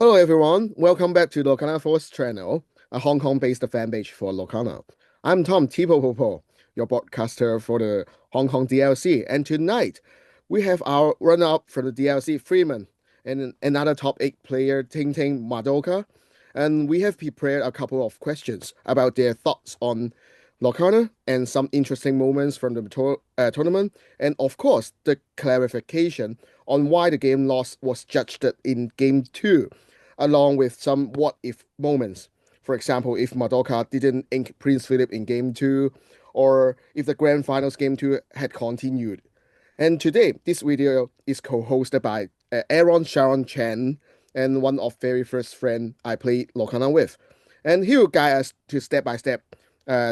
Hello everyone, welcome back to Lorcana Force channel, a Hong Kong-based fan page for Lorcana. I'm Tom Tipo, your broadcaster for the Hong Kong DLC, and tonight we have our runner-up for the DLC, Freeman, and another top 8 player, Ting Madoka, and we have prepared a couple of questions about their thoughts on Lorcana and some interesting moments from the tournament, and of course the clarification on why the game loss was judged in Game 2 along with some what if moments. For example, if Madoka didn't ink Prince Philip in game two, or if the grand finals game two had continued. And today, this video is co-hosted by Aaron Sharon Chen and one of very first friend I played Lorcana with. And he will guide us to step by step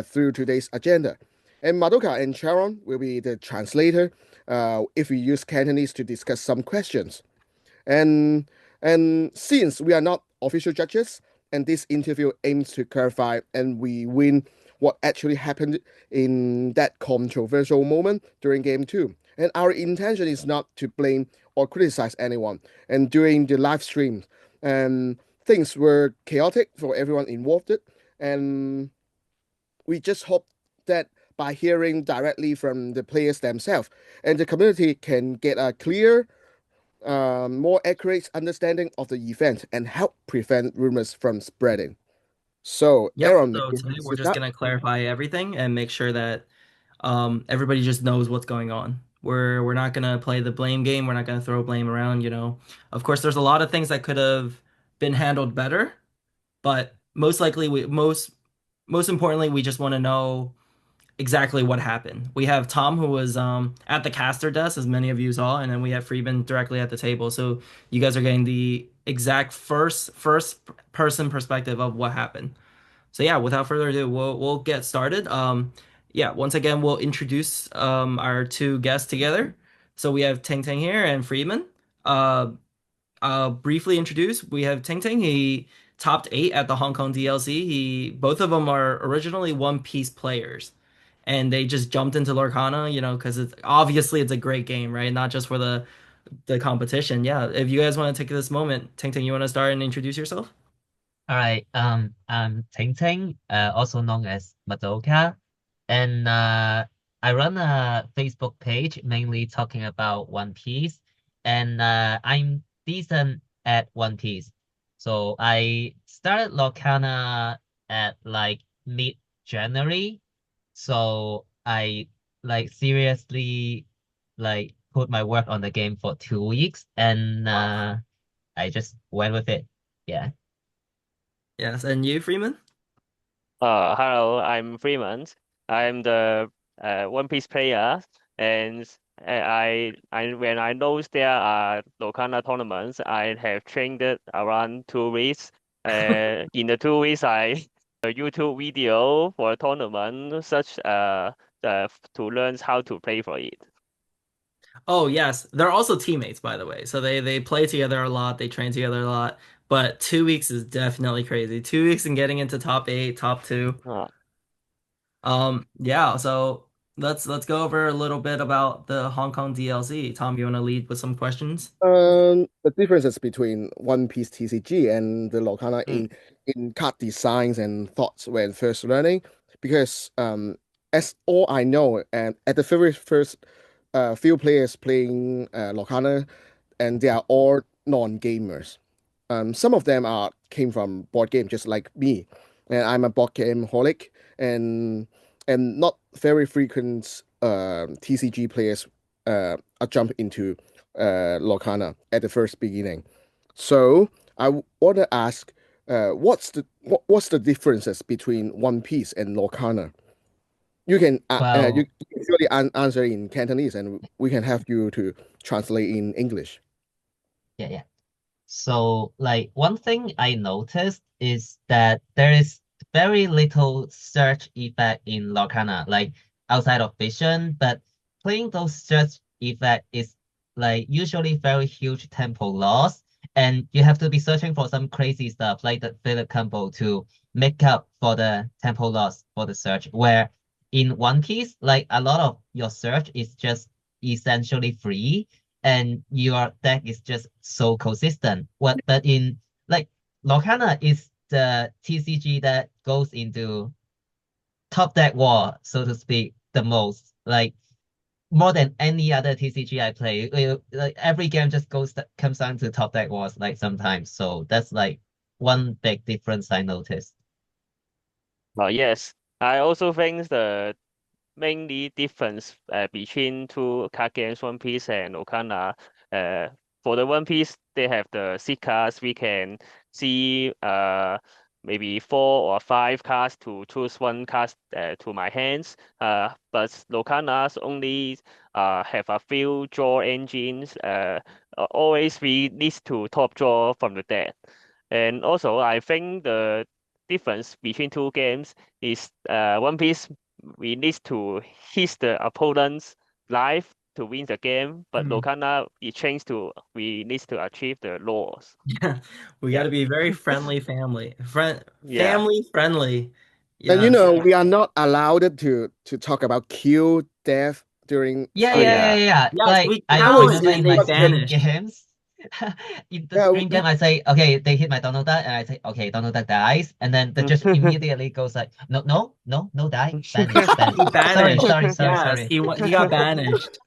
through today's agenda. And Madoka and Sharon will be the translator if we use Cantonese to discuss some questions. And and since we are not official judges, and this interview aims to clarify and we win what actually happened in that controversial moment during game two. And our intention is not to blame or criticize anyone. And during the live stream, and things were chaotic for everyone involved. And we just hope that by hearing directly from the players themselves, and the community can get a clear more accurate understanding of the event and help prevent rumors from spreading. So, Yep. Aaron, So you today want to we're just start? gonna clarify everything and make sure that everybody just knows what's going on. We're not gonna play the blame game. We're not gonna throw blame around. Of course, there's a lot of things that could have been handled better, but most likely most importantly, we just want to know exactly what happened. We have Tom who was at the caster desk, as many of you saw, and then we have Freeman directly at the table. So you guys are getting the exact first person perspective of what happened. So yeah, without further ado, we'll get started. Yeah, once again, we'll introduce our two guests together. So we have Ting here and Freeman. Uh, briefly introduce, we have Ting. He topped eight at the Hong Kong DLC. Both of them are originally One Piece players, and they just jumped into Lorcana, because it's a great game, right? Not just for the competition. Yeah, if you guys want to take this moment, Ting, you want to start and introduce yourself? All right. I'm Ting, also known as Madoka, and I run a Facebook page mainly talking about One Piece, and I'm decent at One Piece. So I started Lorcana at like mid-January, so I like seriously like put my work on the game for 2 weeks, and I just went with it. Yeah. Yes, and you, Freeman? Hello, I'm Freeman. I'm the One Piece player, and I when I know there are Lorcana tournaments, I have trained it around 2 weeks. In the 2 weeks, I a YouTube video for a tournament, such to learn how to play for it. Oh yes, they're also teammates, by the way. So they play together a lot, they train together a lot. But 2 weeks is definitely crazy. 2 weeks and getting into top eight, top two. Uh, Yeah. So let's go over a little bit about the Hong Kong DLC. Tom, you want to lead with some questions? The differences between One Piece TCG and the Lorcana mm, in card designs and thoughts when first learning, because as all I know, and at the very first few players playing Lorcana, and they are all non-gamers. Some of them are came from board game, just like me, and I'm a board game holic, and not very frequent TCG players a jump into Lorcana at the first beginning. So I want to ask, what's the differences between One Piece and Lorcana? You Well, can usually answer in Cantonese, and we can have you to translate in English. yeah. So, like, one thing I noticed is that there is very little search effect in Lorcana, like outside of vision, but playing those search effect is like usually very huge tempo loss, and you have to be searching for some crazy stuff like the Philip combo to make up for the tempo loss for the search. Where in One Piece, like a lot of your search is just essentially free and your deck is just so consistent. But in like Lorcana is the TCG that goes into top deck war, so to speak, the most. Like more than any other TCG I play. Like every game just comes down to top deck wars like sometimes. So that's like one big difference I noticed. Yes, I also think the mainly difference between two card games, One Piece and Okana. Uh, for the One Piece, they have the seed cards. We can see maybe 4 or 5 cards to choose one card to my hands. But Locana's only have a few draw engines. Always we need to top draw from the deck. And also, I think the difference between two games is One Piece we need to hit the opponent's life to win the game, but Mhm. Locana it changed to we need to achieve the laws. Yeah, we got Yeah, to be very yeah. family friendly. And you Yes. know, we are not allowed to talk about kill death during Yeah, Oh yeah, streaming. yeah, yeah. yeah. Yes, Like we I That was challenge remember and in they my disgusting. stream banish. games, in the Yeah, stream game, I say, okay, they hit my Donald Duck, and I say, okay, Donald Duck dies, and then the judge immediately goes like, no, no, no, no die, banish, banish. He Sorry, banished. sorry, sorry, Yes, sorry. he got banished.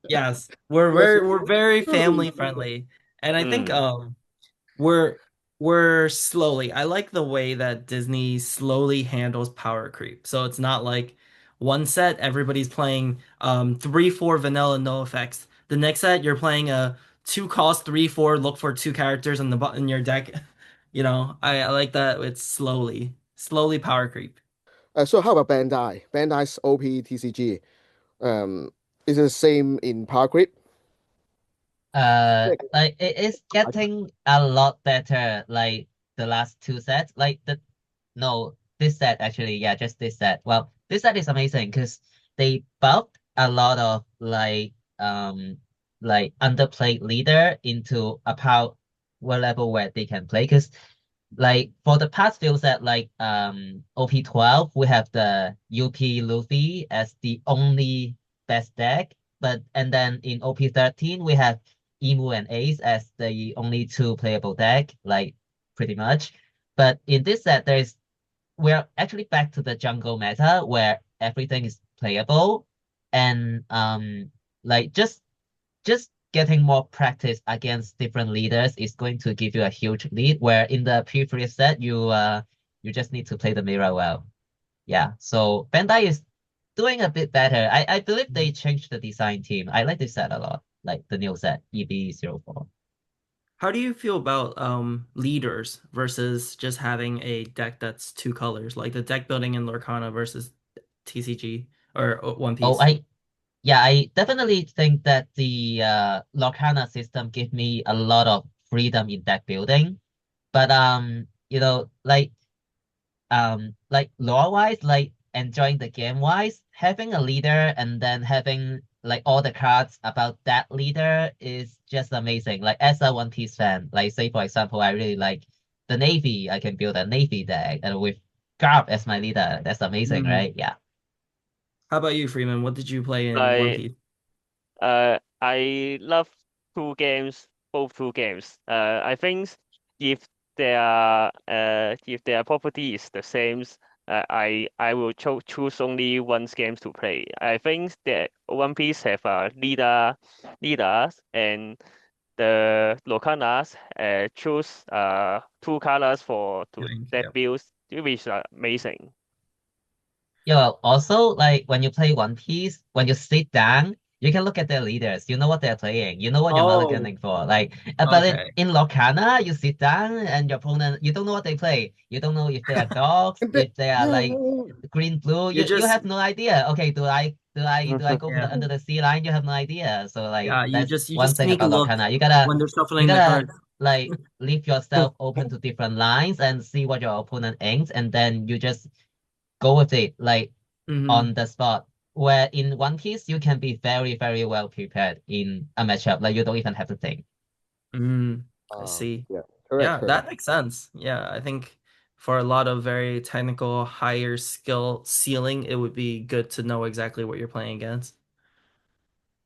Yes, yes. we're very family friendly, and I think Mm. we're we're slowly. I like the way that Disney slowly handles power creep. So it's not like one set everybody's playing 3/4 vanilla no effects. The next set you're playing a 2 cost 3/4 look for 2 characters in the in your deck. I like that it's slowly power creep. So how about Bandai? Bandai's OP TCG. Um, is it the same in Power Creep? Like it is getting a lot better, like the last two sets. Like the no, this set actually, yeah, just this set. Well, this set is amazing because they buffed a lot of like underplayed leader into a power level where they can play. Because like for the past few set, like OP 12, we have the UP Luffy as the only best deck. But and then in OP 13, we have Emu and Ace as the only two playable deck, like pretty much. But in this set, we're actually back to the jungle meta where everything is playable, and like just getting more practice against different leaders is going to give you a huge lead, where in the previous set you just need to play the mirror well. Yeah, so Bandai is doing a bit better. I believe they changed the design team. I like this set a lot, like the new set EB04. How do you feel about leaders versus just having a deck that's 2 colors, like the deck building in Lorcana versus TCG or One Oh, Piece? yeah, I definitely think that the Lorcana system give me a lot of freedom in deck building. But like lore wise, like enjoying the game wise, having a leader and then having like all the cards about that leader is just amazing. Like as a One Piece fan, like say for example, I really like the Navy. I can build a Navy deck and with Garp as my leader. That's amazing, Mm. right? Yeah. How about you, Freeman? What did you play in One Like Piece? I love two games, both two games. I think if their property is the same, I will choose only one game to play. I think that One Piece have a leaders and the Locanas choose 2 colors for to that Yep. builds, which is amazing. Yeah, also like when you play One Piece, when you sit down, you can look at their leaders. You know what they're playing. You know what you're Oh, mulliganing for. Like, but okay. in Lorcana, you sit down and your opponent, you don't know what they play. You don't know if they are dogs, And if they are yeah, like green, blue. You're You just have no idea. Okay, do I go for yeah, the under the sea line? You have no idea. So like yeah. You that's just you one just thing sneak about look Lorcana. when they're You shuffling the gotta cards. like leave yourself open to different lines and see what your opponent aims, and then you just go with it. Like Hmm. on the spot. Where in One Piece, you can be very, very well prepared in a matchup. Like you don't even have to think. Mm, I see. yeah, correct, Yeah, correct. that makes sense. Yeah, I think for a lot of very technical, higher skill ceiling, it would be good to know exactly what you're playing against.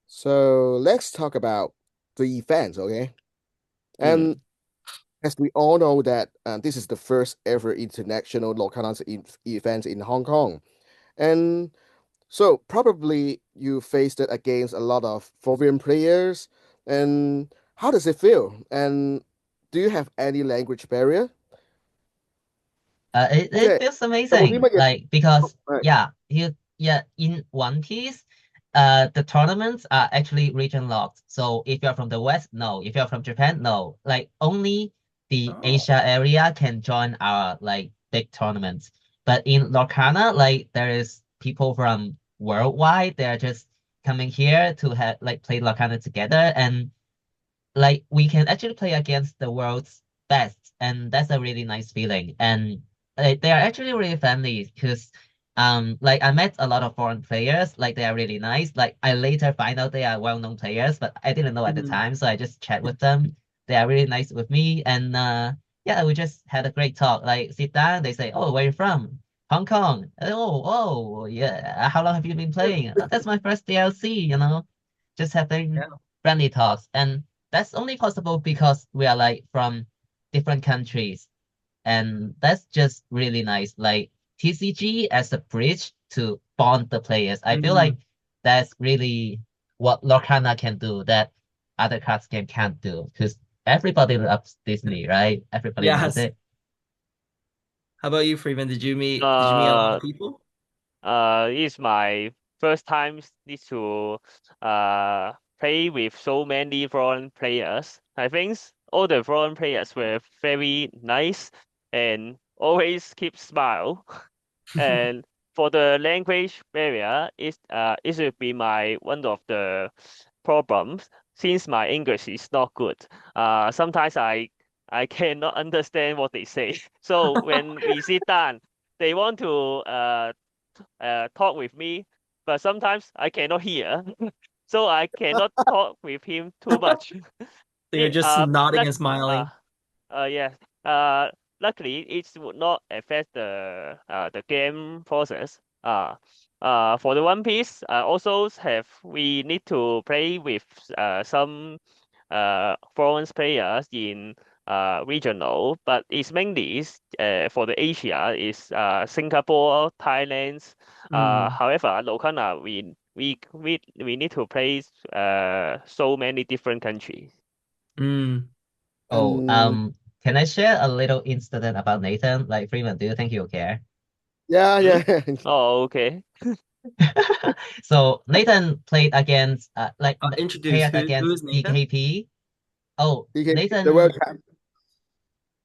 So let's talk about the events, okay? And Mm. as we all know that this is the first ever international Lorcana event in Hong Kong. And so probably you faced it against a lot of foreign players. And how does it feel? And do you have any language barrier? It feels amazing. Like because Right. in One Piece, the tournaments are actually region locked. So if you're from the West, no. If you're from Japan, no. Like only the Oh. Asia area can join our like big tournaments. But in Lorcana, like there is people from worldwide. They're just coming here to have like play Lorcana together, and like we can actually play against the world's best, and that's a really nice feeling. And they are actually really friendly because like I met a lot of foreign players, like they are really nice. Like I later find out they are well-known players, but I didn't know at the time, so I just chat with them. They are really nice with me, and yeah, we just had a great talk. Like sit down, they say, "Oh, where you from?" Hong Kong. Oh, yeah. How long have you been playing? "Oh, that's my first DLC, just having Yeah. friendly talks. And that's only possible because we are like from different countries. And that's just really nice. Like TCG as a bridge to bond the players. I feel like that's really what Lorcana can do that other cards game can't do. Because everybody loves Disney, right? Everybody knows Yes. it. How about you, Freeman? Did you meet a lot Uh, of people? it's my first time need to play with so many foreign players. I think all the foreign players were very nice and always keep smile. And for the language barrier, it should be my one of the problems since my English is not good. Sometimes I cannot understand what they say. So when we sit down, they want to talk with me, but sometimes I cannot hear, so I cannot talk with him too much. So you're just nodding Luck, and smiling. yeah. Luckily, it would not affect the game process. For the One Piece, also have we need to play with some foreign players in regional, but it's mainly for the Asia is Singapore, Thailand. Mm. However, Locana we need to play so many different countries. Mm. Oh, And can I share a little incident about Nathan? Like Freeman, do you think you'll care? yeah, Hmm? yeah. Oh, okay. So Nathan played against Introduce paired who against is Nathan? DKP. Oh, DKP, the world Nathan, champ,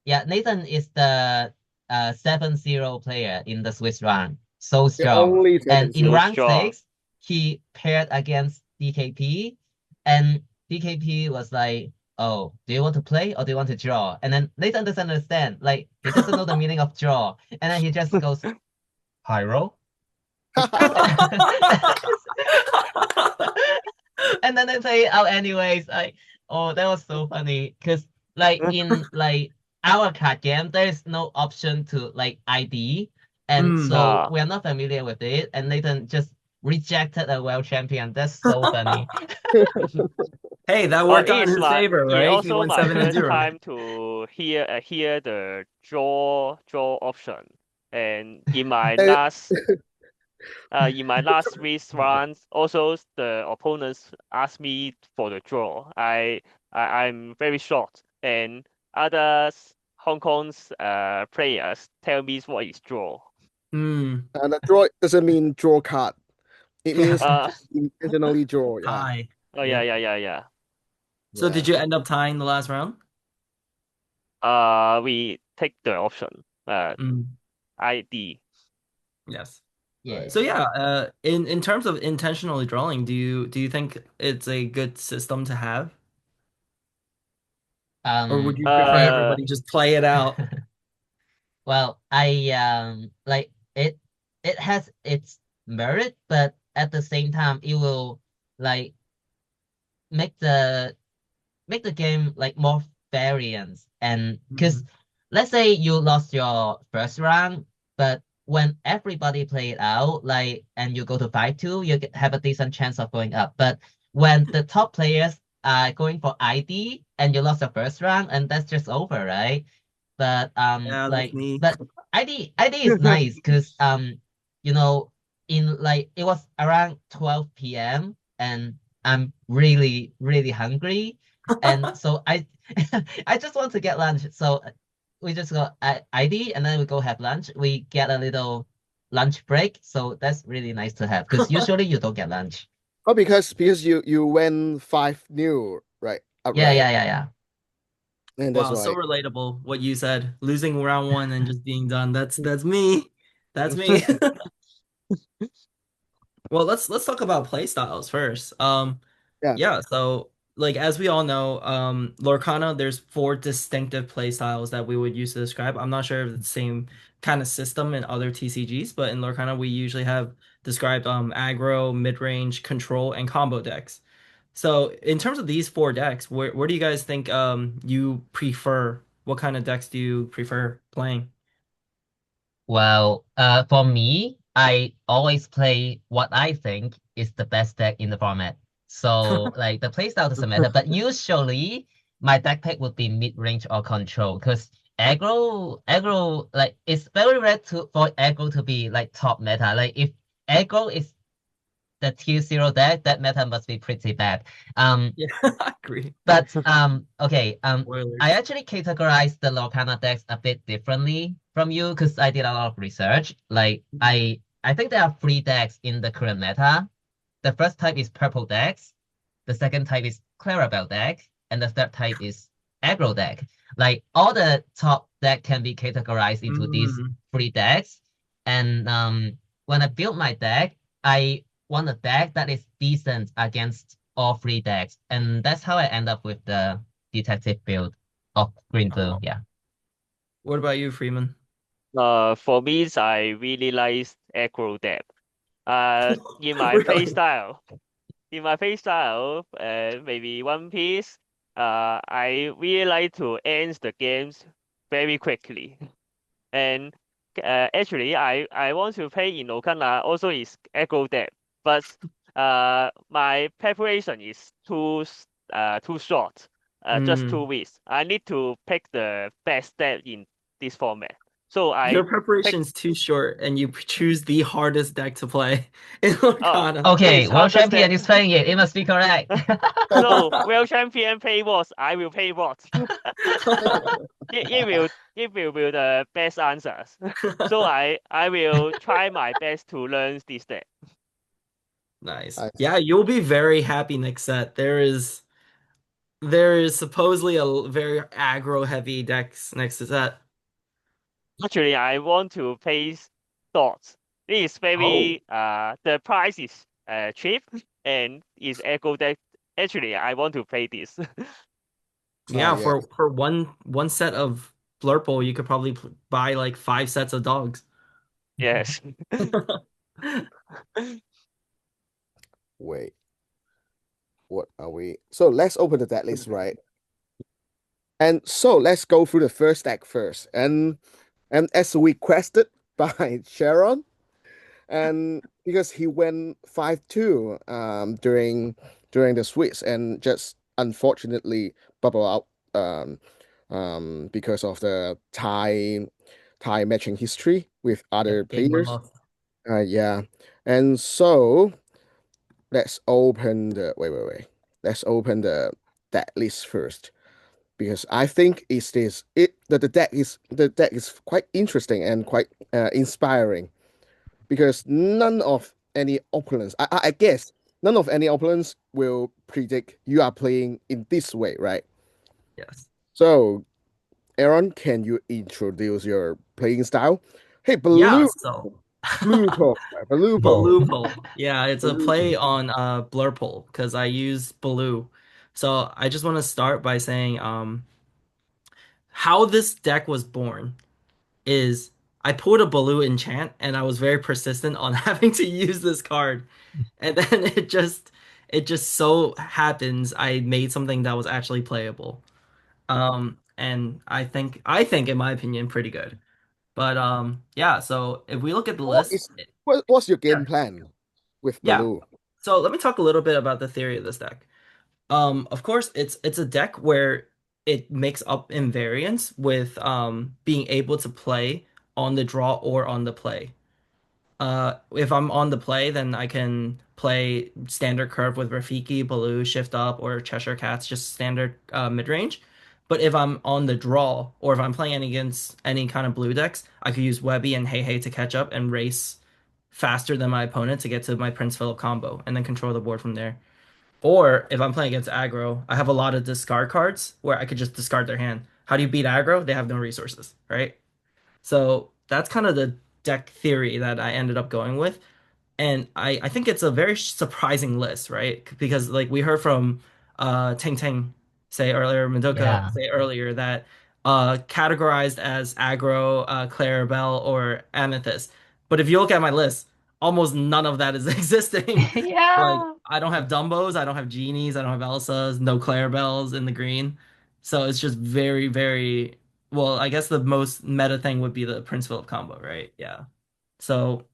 yeah, Nathan is the 7-0 player in the Swiss rank. So the strong. only And in So 7-0. rank strong. 6, he paired against DKP, and DKP was like, "Oh, do you want to play or do you want to draw?" And then Nathan doesn't understand. Like he doesn't know the meaning of draw. And then he just goes, "Pyro?" And then they play it out anyways. Like, oh, that was so funny. Cause like in like our card game, there is no option to like ID. And Mm. so Uh, we're not familiar with it. And Nathan just rejected a world champion. That's so funny. Hey, that worked out in his favor, it right? He also won my 7 and first 0. time to hear the draw option, and Eh, in my last three rounds, also the opponents asked me for the draw. I'm very shocked, and others Hong Kong's players tell me what is draw. Mm. and the draw doesn't mean draw card. It means Uh, intentionally draw. Yeah, Hi. oh Yeah. yeah. So did yeah. you end up tying the last round? We take the option. Mm. ID. Yes. Right. So Yeah. yeah, in terms of intentionally drawing, do you think it's a good system to have? Or would you prefer It Uh, everybody just play it out? well, I like it has its merit, but at the same time it will like make the game like more variance. And because Mm. let's say you lost your first round, but when everybody play it out, like and you go to 5-2, have a decent chance of going up. But when the top players going for ID and you lost the first round and that's just over, right? But Yeah, that's me. but ID is nice because you know in like it was around 12 p.m. and I'm really really hungry and so I I just want to get lunch. So we just go ID and then we go have lunch. We get a little lunch break. So that's really nice to have because usually you don't get lunch. Oh, because you went 5-0, right? Yeah, Outright. yeah, yeah, yeah. And that's Wow, so why. relatable what you said. Losing round one and just being done. That's me. That's me. Well, let's talk about play styles first. Yeah. Yeah, so like as we all know, Lorcana, there's four distinctive play styles that we would use to describe. I'm not sure if it's the same kind of system in other TCGs, but in Lorcana we usually have described aggro, mid-range, control, and combo decks. So in terms of these four decks, where do you guys think you prefer? What kind of decks do you prefer playing? Well, for me, I always play what I think is the best deck in the format. So, like, the playstyle doesn't matter, but usually my deck pick would be mid-range or control because aggro, like, it's very rare for aggro to be like top meta. Like, if aggro is the tier zero deck, that meta must be pretty bad. Yeah, I agree. But okay, I Spoilers. actually categorize the Lorcana decks a bit differently from you because I did a lot of research. Like I think there are three decks in the current meta. The first type is purple decks, the second type is Clarabelle deck, and the third type is aggro deck. Like all the top deck can be categorized into these Mm, three decks. And when I build my deck, I want a deck that is decent against all three decks. And that's how I end up with the detective build of green blue. oh. Yeah. What about you, Freeman? For me, I really like aggro deck. In my play Really? style, maybe One Piece. I really like to end the games very quickly. And actually, I want to play in Okana also is aggro deck, but my preparation is too short, just Mm. 2 weeks. I need to pick the best deck in this format. So Your I pick preparation's too short, and you choose the hardest deck to play in uh Lorcana. Okay, it's World hardest Champion deck. is playing it. It must be correct. No, world champion play what? I will play what? It will be the best answers. So I will try my best to learn this deck. Nice. I Yeah, you'll be very happy next set. There is supposedly a very aggro heavy decks next to that. Actually, I want to place dots. It is Oh. very the price is cheap and is echo deck. Actually, I want to play this. Yeah, yeah. for one set of Blurple, you could probably buy like five sets of dogs. Yes. Wait, what are we? So let's open the deck list, right? And so let's go through the first deck first. And as requested by Sharon, and because he went 5-2 during the Swiss and just unfortunately bubble out because of the tie matching history with Yep, other game players. lost. Yeah. And so let's open the wait. Let's open the deck list first because I think is this it that the deck is quite interesting and quite inspiring because none of any opponents, I guess, none of any opponents will predict you are playing in this way, right? Yes. So, Aaron, can you introduce your playing style? Hey, Yeah, so Baloople. Baloople. Yeah, it's a play on Blurple because I use Baloo. So I just want to start by saying how this deck was born is I pulled a Baloo enchant and I was very persistent on having to use this card. And then it just so happens I made something that was actually playable. And I think in my opinion pretty good. But yeah, so if we look at the What list, is what's your yeah, game plan with yeah. Baloo? So let me talk a little bit about the theory of this deck. Of course, it's a deck where it makes up invariance with being able to play on the draw or on the play. If I'm on the play, then I can play standard curve with Rafiki, Baloo, Shift Up, or Cheshire Cats, just standard mid-range. But if I'm on the draw, or if I'm playing against any kind of blue decks, I could use Webby and Hey Hey to catch up and race faster than my opponent to get to my Prince Philip combo, and then control the board from there. Or if I'm playing against aggro, I have a lot of discard cards where I could just discard their hand. How do you beat aggro? They have no resources, right? So that's kind of the deck theory that I ended up going with. And I think it's a very surprising list, right? Because like we heard from Ting Ting say earlier, Madoka Yeah. say earlier that categorized as aggro, Clarabelle, or Amethyst. But if you look at my list, almost none of that is existing. Like Yeah. I don't have Dumbos, I don't have Genies, I don't have Elsas, no Clarabelles in the green. So it's just very, very well, I guess the most meta thing would be the Prince Philip combo, right? Yeah. So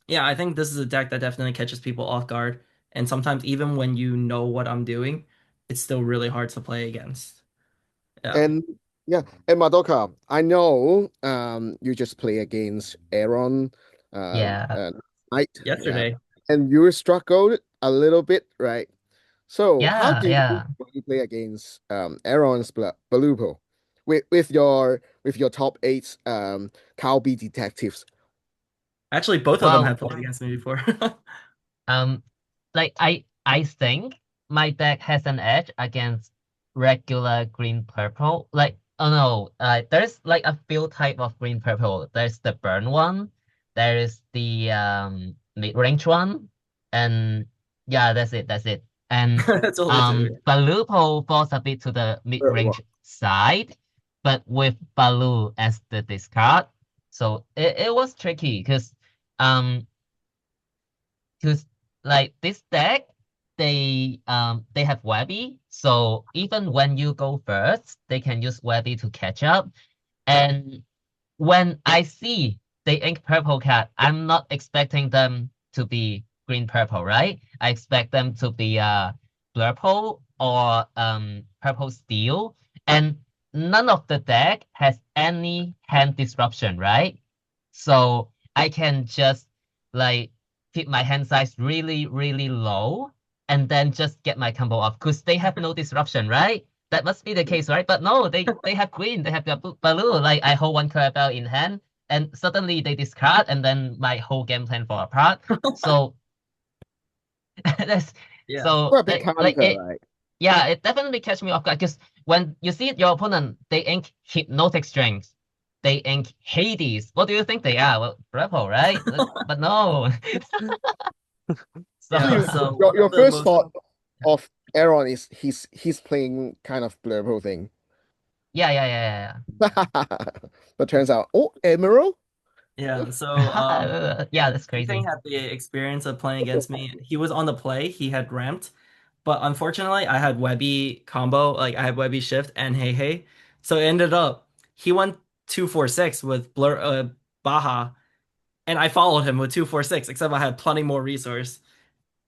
yeah, I think this is a deck that definitely catches people off guard. And sometimes even when you know what I'm doing, it's still really hard to play against. Yeah. And yeah, and Madoka, I know you just play against Aaron Yeah. night, yeah, Yesterday. and you struggled a little bit, right? So how Yeah. do you Yeah. when you play against Aaron's Baloople with your top eight Calby detectives? Actually, both of them Well, have played against me before. um, like I think my deck has an edge against regular green purple. Like, oh no, there's like a few type of green purple. There's the burn one, there is the mid-range one, and yeah, that's it. That's it. And That's all they do. Baloople falls a bit to the Well, mid-range side, but with Baloo as the discard, so it was tricky um because like this deck they have Webby, so even when you go first, they can use Webby to catch up. And when I see they ink purple cat, I'm not expecting them to be green purple, right? I expect them to be Blurple or purple steel, and none of the deck has any hand disruption, right? So I can just like keep my hand size really, really low and then just get my combo off because they have no disruption, right? That must be the case, right? But no, they have green, they have the Baloo. Like I hold one Clarabelle in hand, and suddenly they discard, and then my whole game plan fall apart. So that's Yeah. so you're a big like counter, it. right? Yeah, it definitely catch me off guard because when you see your opponent, they ink hypnotic strength, they ink Hades. What do you think they are? Well, Blurple, right? But no. So So Yeah. you So one of your the first most thought of Aaron is he's playing kind of blurple thing. yeah. But turns out, oh, Emerald? yeah, so Yeah, that's Ting Ting crazy. had the experience of playing against me. He was on the play, he had ramped, but unfortunately I had Webby combo, like I had Webby shift and Hey Hey. So it ended up he went 246 with Baja, and I followed him with 246, except I had plenty more resource.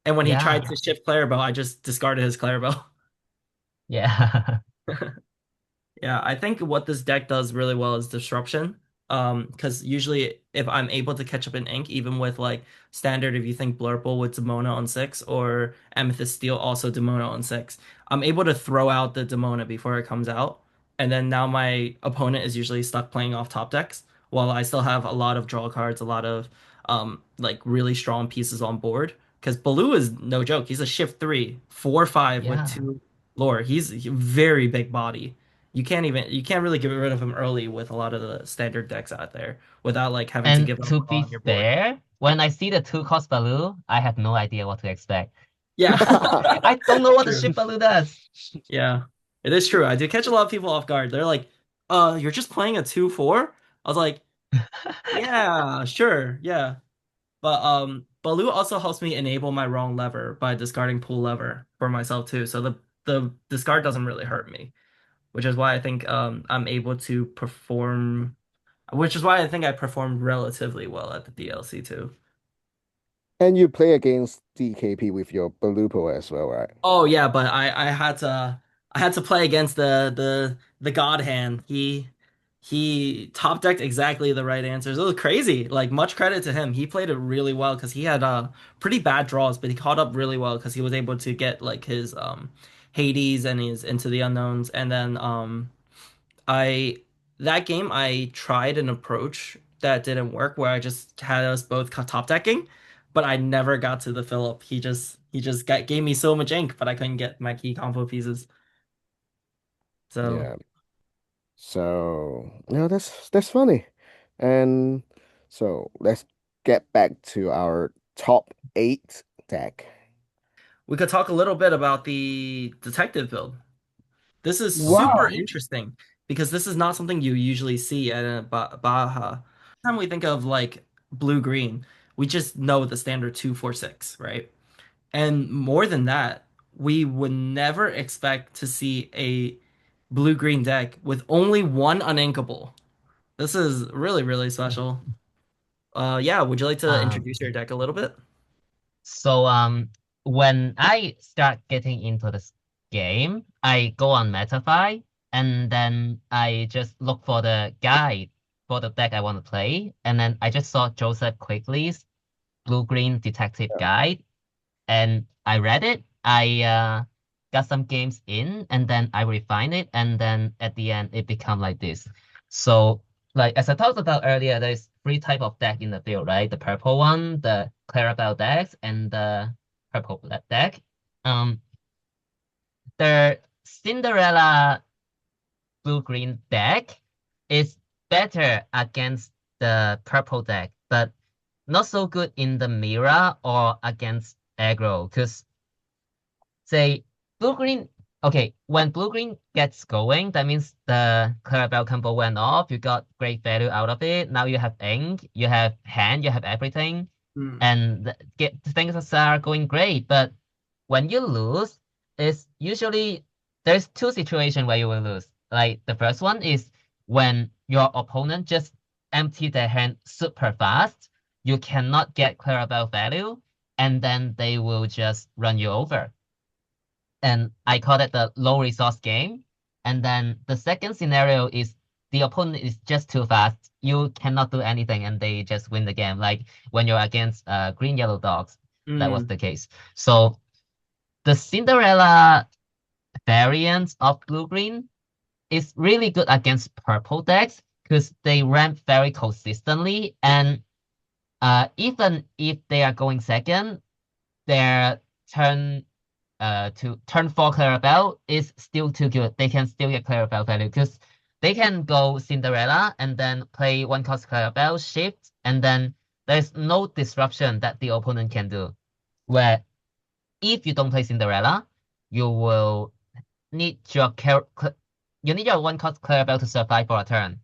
And when he tried Yeah, to shift Clarabelle, I just discarded his Clarabelle. yeah, Yeah, I think what this deck does really well is disruption. Because usually if I'm able to catch up in ink, even with like standard, if you think Blurple with Demona on six or Amethyst Steel also Demona on six, I'm able to throw out the Demona before it comes out. And then now my opponent is usually stuck playing off top decks while I still have a lot of draw cards, a lot of like really strong pieces on board. Because Baloo is no joke. He's a shift three, 4/5 with yeah. two lore. He's a very big body. You can't really get rid of him early with a lot of the standard decks out there without like having to And give up to be on your board. fair, when I see the two cost Baloo, I have no idea what to expect. Yeah. I don't know what the True. ship Baloo does. Yeah. It is true. I do catch a lot of people off guard. They're like, you're just playing a 2/4?" I was like, yeah, sure, yeah. But Baloo also helps me enable my wrong lever by discarding pool lever for myself too. So the discard doesn't really hurt me, which is why I think I'm able to perform which is why I think I performed relatively well at the DLC too. And you play against DKP with your Baloople as well, right? Oh yeah, but I had to play against the God Hand. He top decked exactly the right answers. It was crazy. Like much credit to him. He played it really well because he had pretty bad draws, but he caught up really well because he was able to get like his Hades and his Into the Unknowns. And then I that game I tried an approach that didn't work where I just had us both top decking, but I never got to the Philip. He just gave me so much ink, but I couldn't get my key combo pieces. So Yeah. So, that's funny. And so let's get back to our top eight deck. we could talk a little bit about the detective build. This is super Wow. interesting because this is not something you usually see at a Baja. Time we think of like blue green, we just know the standard 2 4 6, right? And more than that, we would never expect to see a blue-green deck with only one uninkable. This is really, really special. Yeah, would you like to Um, introduce your deck a little bit? so when I start getting into this game, I go on Metafy and then I just look for the guide for the deck I want to play. And then I just saw Joseph Quigley's Blue-Green Detective Guide and I read it. I got some games in and then I refined it. And then at the end, it become like this. So like as I talked about earlier, there's three type of deck in the field, right? The purple one, the Clarabelle decks, and the purple black deck. Um, the Cinderella blue-green deck is better against the purple deck, but not so good in the mirror or against aggro. Because say blue-green, okay, when blue-green gets going, that means the Clarabelle combo went off. You got great value out of it. Now you have ink, you have hand, you have everything, Hmm. and things are going great. But when you lose, it's usually there's two situations where you will lose. Like the first one is when your opponent just empty their hand super fast, you cannot get Clarabelle value, and then they will just run you over. And I call it the low resource game. And then the second scenario is the opponent is just too fast. You cannot do anything, and they just win the game. Like when you're against green yellow dogs, that was Hmm. the case. So the Cinderella variant of blue green is really good against purple decks because they ramp very consistently. And even if they are going second, their turn 4 Clarabelle is still too good. They can still get Clarabelle value because they can go Cinderella and then play one cost Clarabelle, shift, and then there's no disruption that the opponent can do. Where if you don't play Cinderella, you will need your you need your one cost Clarabelle to survive for a turn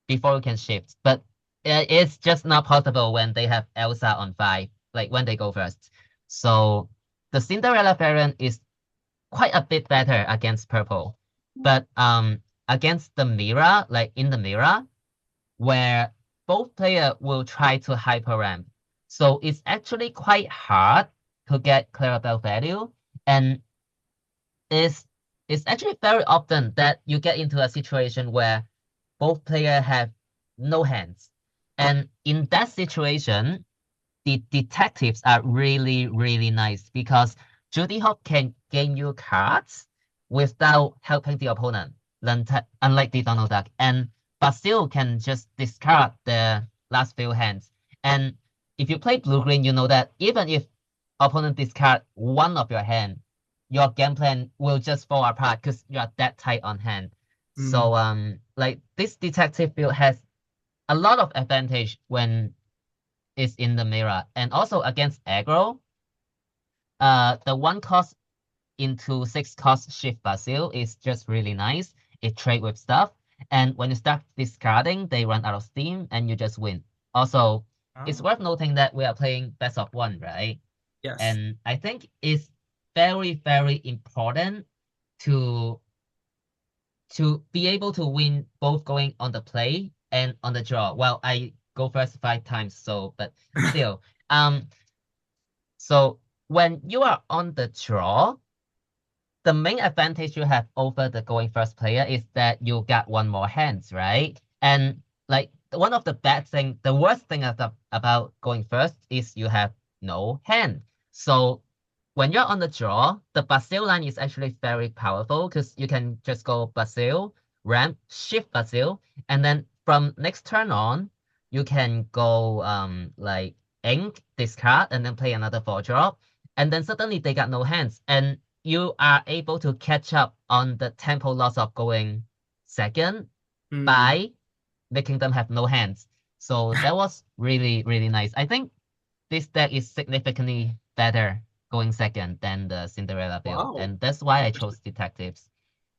before you can shift. But it's just not possible when they have Elsa on 5, like when they go first. So the Cinderella variant is quite a bit better against purple. But against the mirror, like in the mirror, where both player will try to hyper ramp. So it's actually quite hard to get Clarabelle value. And it's it's actually very often that you get into a situation where both player have no hands. And in that situation, the detectives are really, really nice because Judy Hop can gain you cards without helping the opponent, unlike the Donald Duck. And Basil can just discard the last few hands. And if you play blue-green, you know that even if opponent discard one of your hand, your game plan will just fall apart because you're that tight on hand. Hmm. So like this detective build has a lot of advantage when it's in the mirror. And also against aggro, the one cost into 6 cost shift Basil is just really nice. It trade with stuff. And when you start discarding, they run out of steam and you just win. Also, it's Oh, worth noting that we are playing best of one, right? yes. And I think it's very, very important to be able to win both going on the play and on the draw. Well, I go first 5 times, so but still. Um So when you are on the draw, the main advantage you have over the going first player is that you got one more hands, right? And like one of the the worst thing about going first is you have no hand. So when you're on the draw, the Basil line is actually very powerful because you can just go Basil, ramp, shift Basil, and then from next turn on, you can go like ink, discard, and then play another 4-drop. And then suddenly they got no hands. And you are able to catch up on the tempo loss of going second by making them have no hands. So that was really, really nice. I think this deck is significantly better going second than the Cinderella build. Wow. And that's why I chose detectives.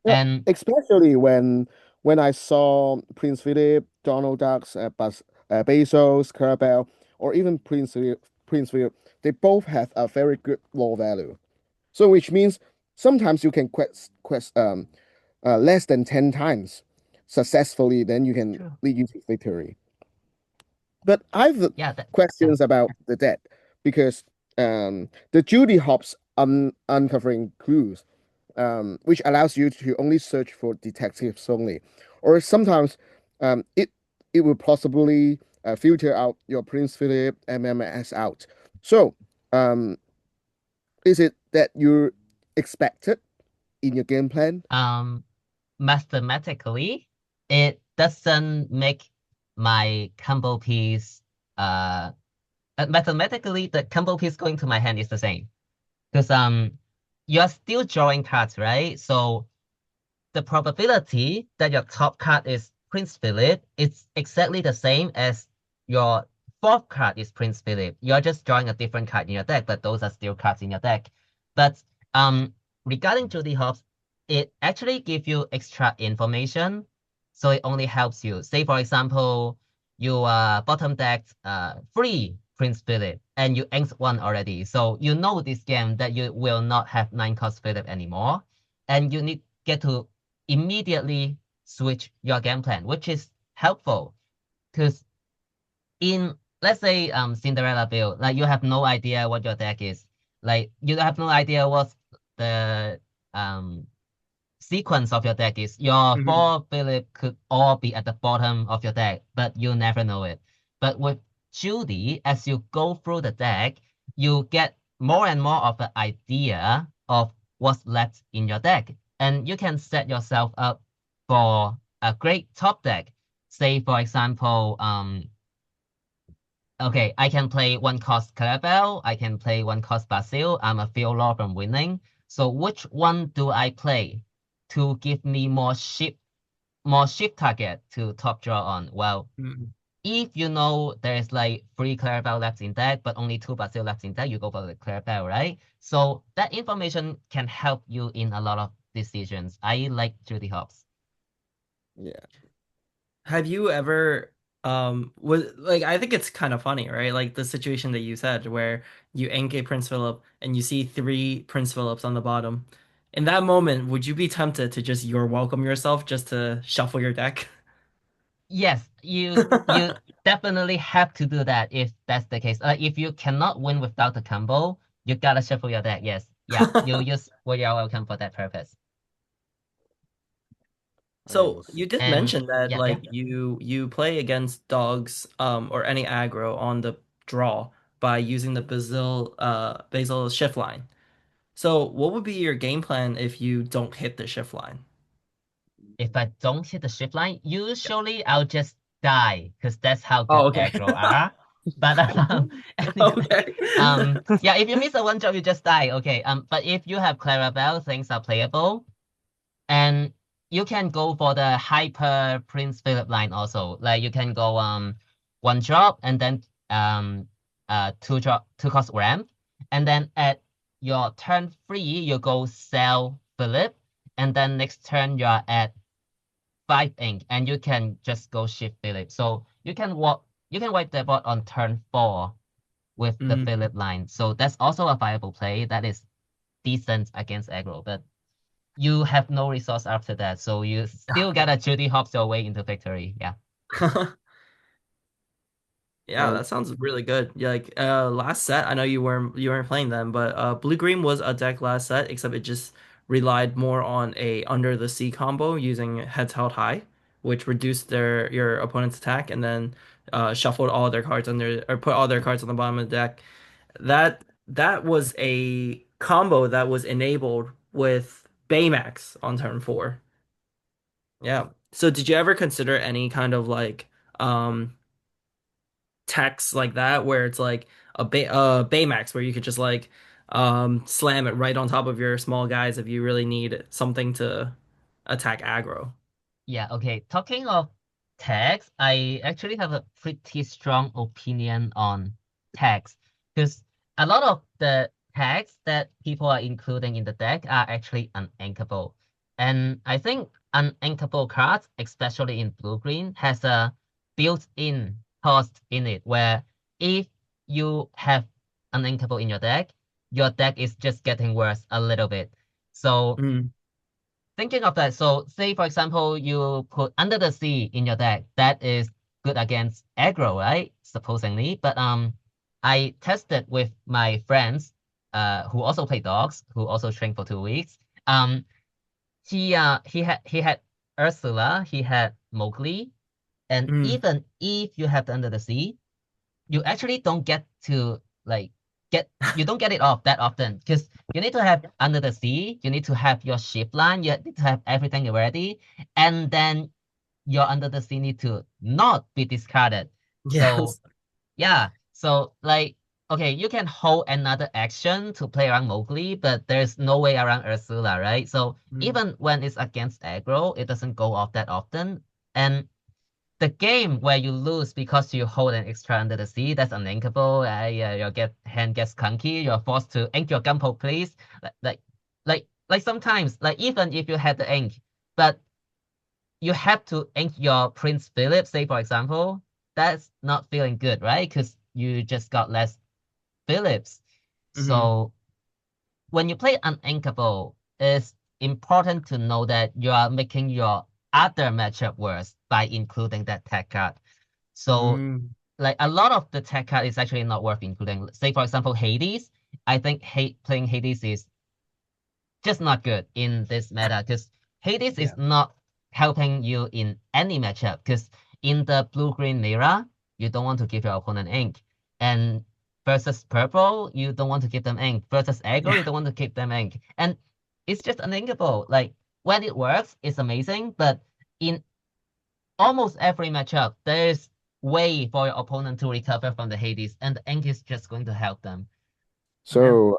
Yeah, And especially when I saw Prince Philip, Donald Ducks, Basil, Clarabelle, or even Prince Philip, they both have a very good raw value. So which means sometimes you can quest less than 10 times successfully, then you can true. lead you to victory. But I've Yeah, questions about the deck because the Judy Hopps uncovering clues, which allows you to only search for detectives only, or sometimes it will possibly filter out your Prince Philip MMS out. So is it that you expected in your game plan? mathematically, it doesn't make my combo piece mathematically the combo piece going to my hand is the same. Because you're still drawing cards, right? So the probability that your top card is Prince Philip is exactly the same as your fourth card is Prince Philip. You're just drawing a different card in your deck, but those are still cards in your deck. But regarding Judy Hopps, it actually gives you extra information. So it only helps you. Say, for example, you bottom deck 3 Prince Philip and you inked 1 already. So you know this game that you will not have 9 cost Philip anymore. And you need get to immediately switch your game plan, which is helpful because in let's say Cinderella build, like you have no idea what your deck is. Like you have no idea what the sequence of your deck is. Your 4 Philip could all be at the bottom of your deck, but you never know it. But with Judy, as you go through the deck, you get more and more of an idea of what's left in your deck. And you can set yourself up for a great top deck. Say, for example, okay, I can play 1 cost Clarabelle, I can play 1 cost Basil, I'm a few law from winning. So which one do I play to give me more shift target to top draw on? Well, if you know there's like 3 Clarabelle left in deck, but only 2 Basil left in deck, you go for the Clarabelle, right? So that information can help you in a lot of decisions. I like Judy Hopps. Yeah. Have you ever was like I think it's kind of funny, right? Like the situation that you said where you ink a Prince Philip and you see 3 Prince Philips on the bottom. In that moment, would you be tempted to just you're welcome yourself just to shuffle your deck? Yes, you definitely have to do that if that's the case. If you cannot win without the combo, you gotta shuffle your deck. Yes, yeah, you use well, you're welcome for that purpose. So you did And mention that yeah, yeah. like you play against dogs or any aggro on the draw by using the Basil shift line. So what would be your game plan if you don't hit the shift line? If I don't hit the shift line, usually I'll just die because that's how Oh, good okay. aggro are. But anyway, Okay. yeah, if you miss a 1-drop, you just die. Okay. But if you have Clarabelle, things are playable. And you can go for the hyper Prince Philip line also. Like you can go 1-drop and then 2-drop 2 cost ramp. And then at your turn 3, you go sell Philip. And then next turn you're at 5 ink and you can just go shift Philip. So you can wipe the board on turn 4 with the Mm. Philip line. So that's also a viable play that is decent against aggro. But you have no resource after that, so you still gotta Judy Hopps your way into victory. Yeah. Yeah, Um, that sounds really good. Yeah, like last set, I know you weren't playing them, but blue green was a deck last set, except it just relied more on a under the sea combo using heads held high, which reduced your opponent's attack and then shuffled all their cards under or put all their cards on the bottom of the deck. That was a combo that was enabled with Baymax on turn 4. Yeah. So did you ever consider any kind of like text like that where it's like Baymax where you could just like slam it right on top of your small guys if you really need something to attack aggro. Yeah, okay. Talking of tags, I actually have a pretty strong opinion on tags because a lot of the tags that people are including in the deck are actually unankable. And I think unankable cards, especially in blue-green, has a built-in cost in it where if you have unankable in your deck is just getting worse a little bit. So Mm, thinking of that, so say for example, you put Under the Sea in your deck. That is good against aggro, right? Supposedly. But I tested with my friends, who also play dogs, who also train for 2 weeks. Um, he had Ursula, he had Mowgli, and mm, even if you have the Under the Sea, you actually don't get to like get you don't get it off that often because you need to have under the sea, you need to have your ship line, you need to have everything ready, and then your under the sea need to not be discarded. So yes. yeah, so like okay, you can hold another action to play around Mowgli, but there's no way around Ursula, right? So Mm, even when it's against aggro, it doesn't go off that often. And the game where you lose because you hold an extra under the sea, that's unthinkable. Yeah, your hand gets clunky. You're forced to ink your gunpowder, please. Like, like, like sometimes, like even if you had the ink, but you have to ink your Prince Philip, say for example, that's not feeling good, right? Because you just got less Philips. mm, So when you play uninkable, it's important to know that you are making your other matchup worse by including that tech card. So mm, like a lot of the tech card is actually not worth including. Say for example, Hades. I think playing Hades is just not good in this meta because Hades yeah. is not helping you in any matchup because in the blue-green mirror, you don't want to give your opponent ink. And versus purple, you don't want to give them ink. Versus aggro, you yeah. don't want to give them ink. And it's just uninkable. Like when it works, it's amazing, but in almost every matchup, there's way for your opponent to recover from the Hades, and the ink is just going to help them. Yeah. So,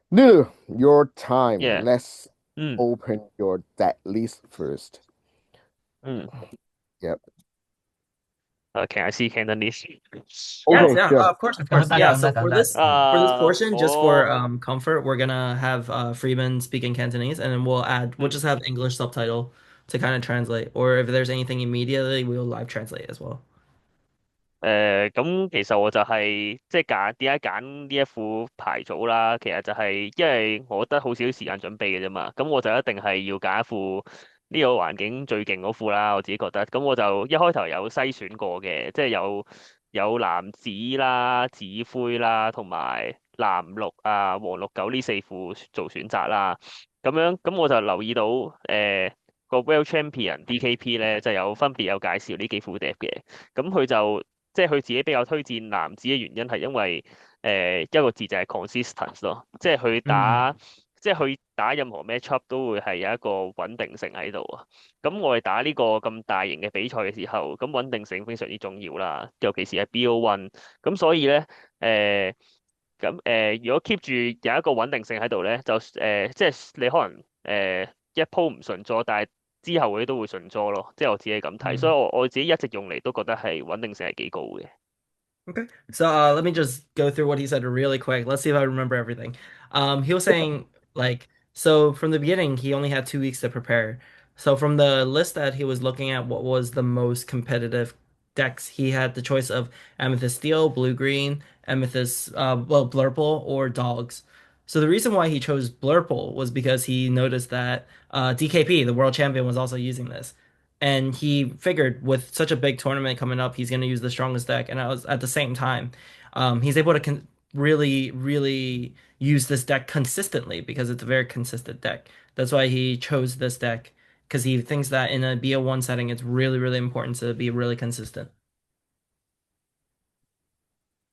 Lulu, your time. Yeah. Let's Mm, open your deck list first. mm. Yep. Can I see Cantonese? Yes, Okay, yeah, sure. of course, of course. Yeah, so for 강다. this portion, just for Oh. comfort, we're gonna have Freeman speak in Cantonese, and then we'll Mm. just have English subtitle to kind of translate. Or if there's anything immediately, we'll live translate as well. 咁其實我就係即係點解揀呢一副牌組啦？其實就係因為我得好少時間準備嘅啫嘛，咁我就一定係要揀一副呢個環境最勁嗰副啦，我自己覺得。咁我就一開頭有篩選過嘅，即係有藍紫啦、紫灰啦，同埋藍綠啊、黃綠狗呢四副做選擇啦。咁我就留意到個 World Champion DKP 咧就分別有介紹呢幾副碟嘅。咁佢就即係佢自己比較推薦男子嘅原因係因為一個字就係 consistent 咯，嗯即係佢打任何 matchup 都會係有一個穩定性喺度啊。咁我哋打呢個咁大型嘅比賽嘅時候，咁穩定性非常之重要啦，尤其是係 BO1。咁所以咧如果 keep 住有一個穩定性喺度咧，即係你可能一鋪唔順咗，但係之後嗰啲都會順咗咯，即係我自己咁睇，所以嗯。我自己一直用嚟都覺得係穩定性係幾高嘅。Okay. So let me just go through what he said really quick. Let's see if I remember everything. He was saying like so from the beginning he only had 2 weeks to prepare. So from the list that he was looking at, what was the most competitive decks? He had the choice of Amethyst Steel, Blue Green, Amethyst, Blurple, or Dogs. So the reason why he chose Blurple was because he noticed that DKP, the world champion, was also using this. And he figured with such a big tournament coming up, he's going to use the strongest deck. And I was at the same time, he's able to really, really use this deck consistently because it's a very consistent deck. That's why he chose this deck because he thinks that in a BO1 setting, it's really, really important to be really consistent.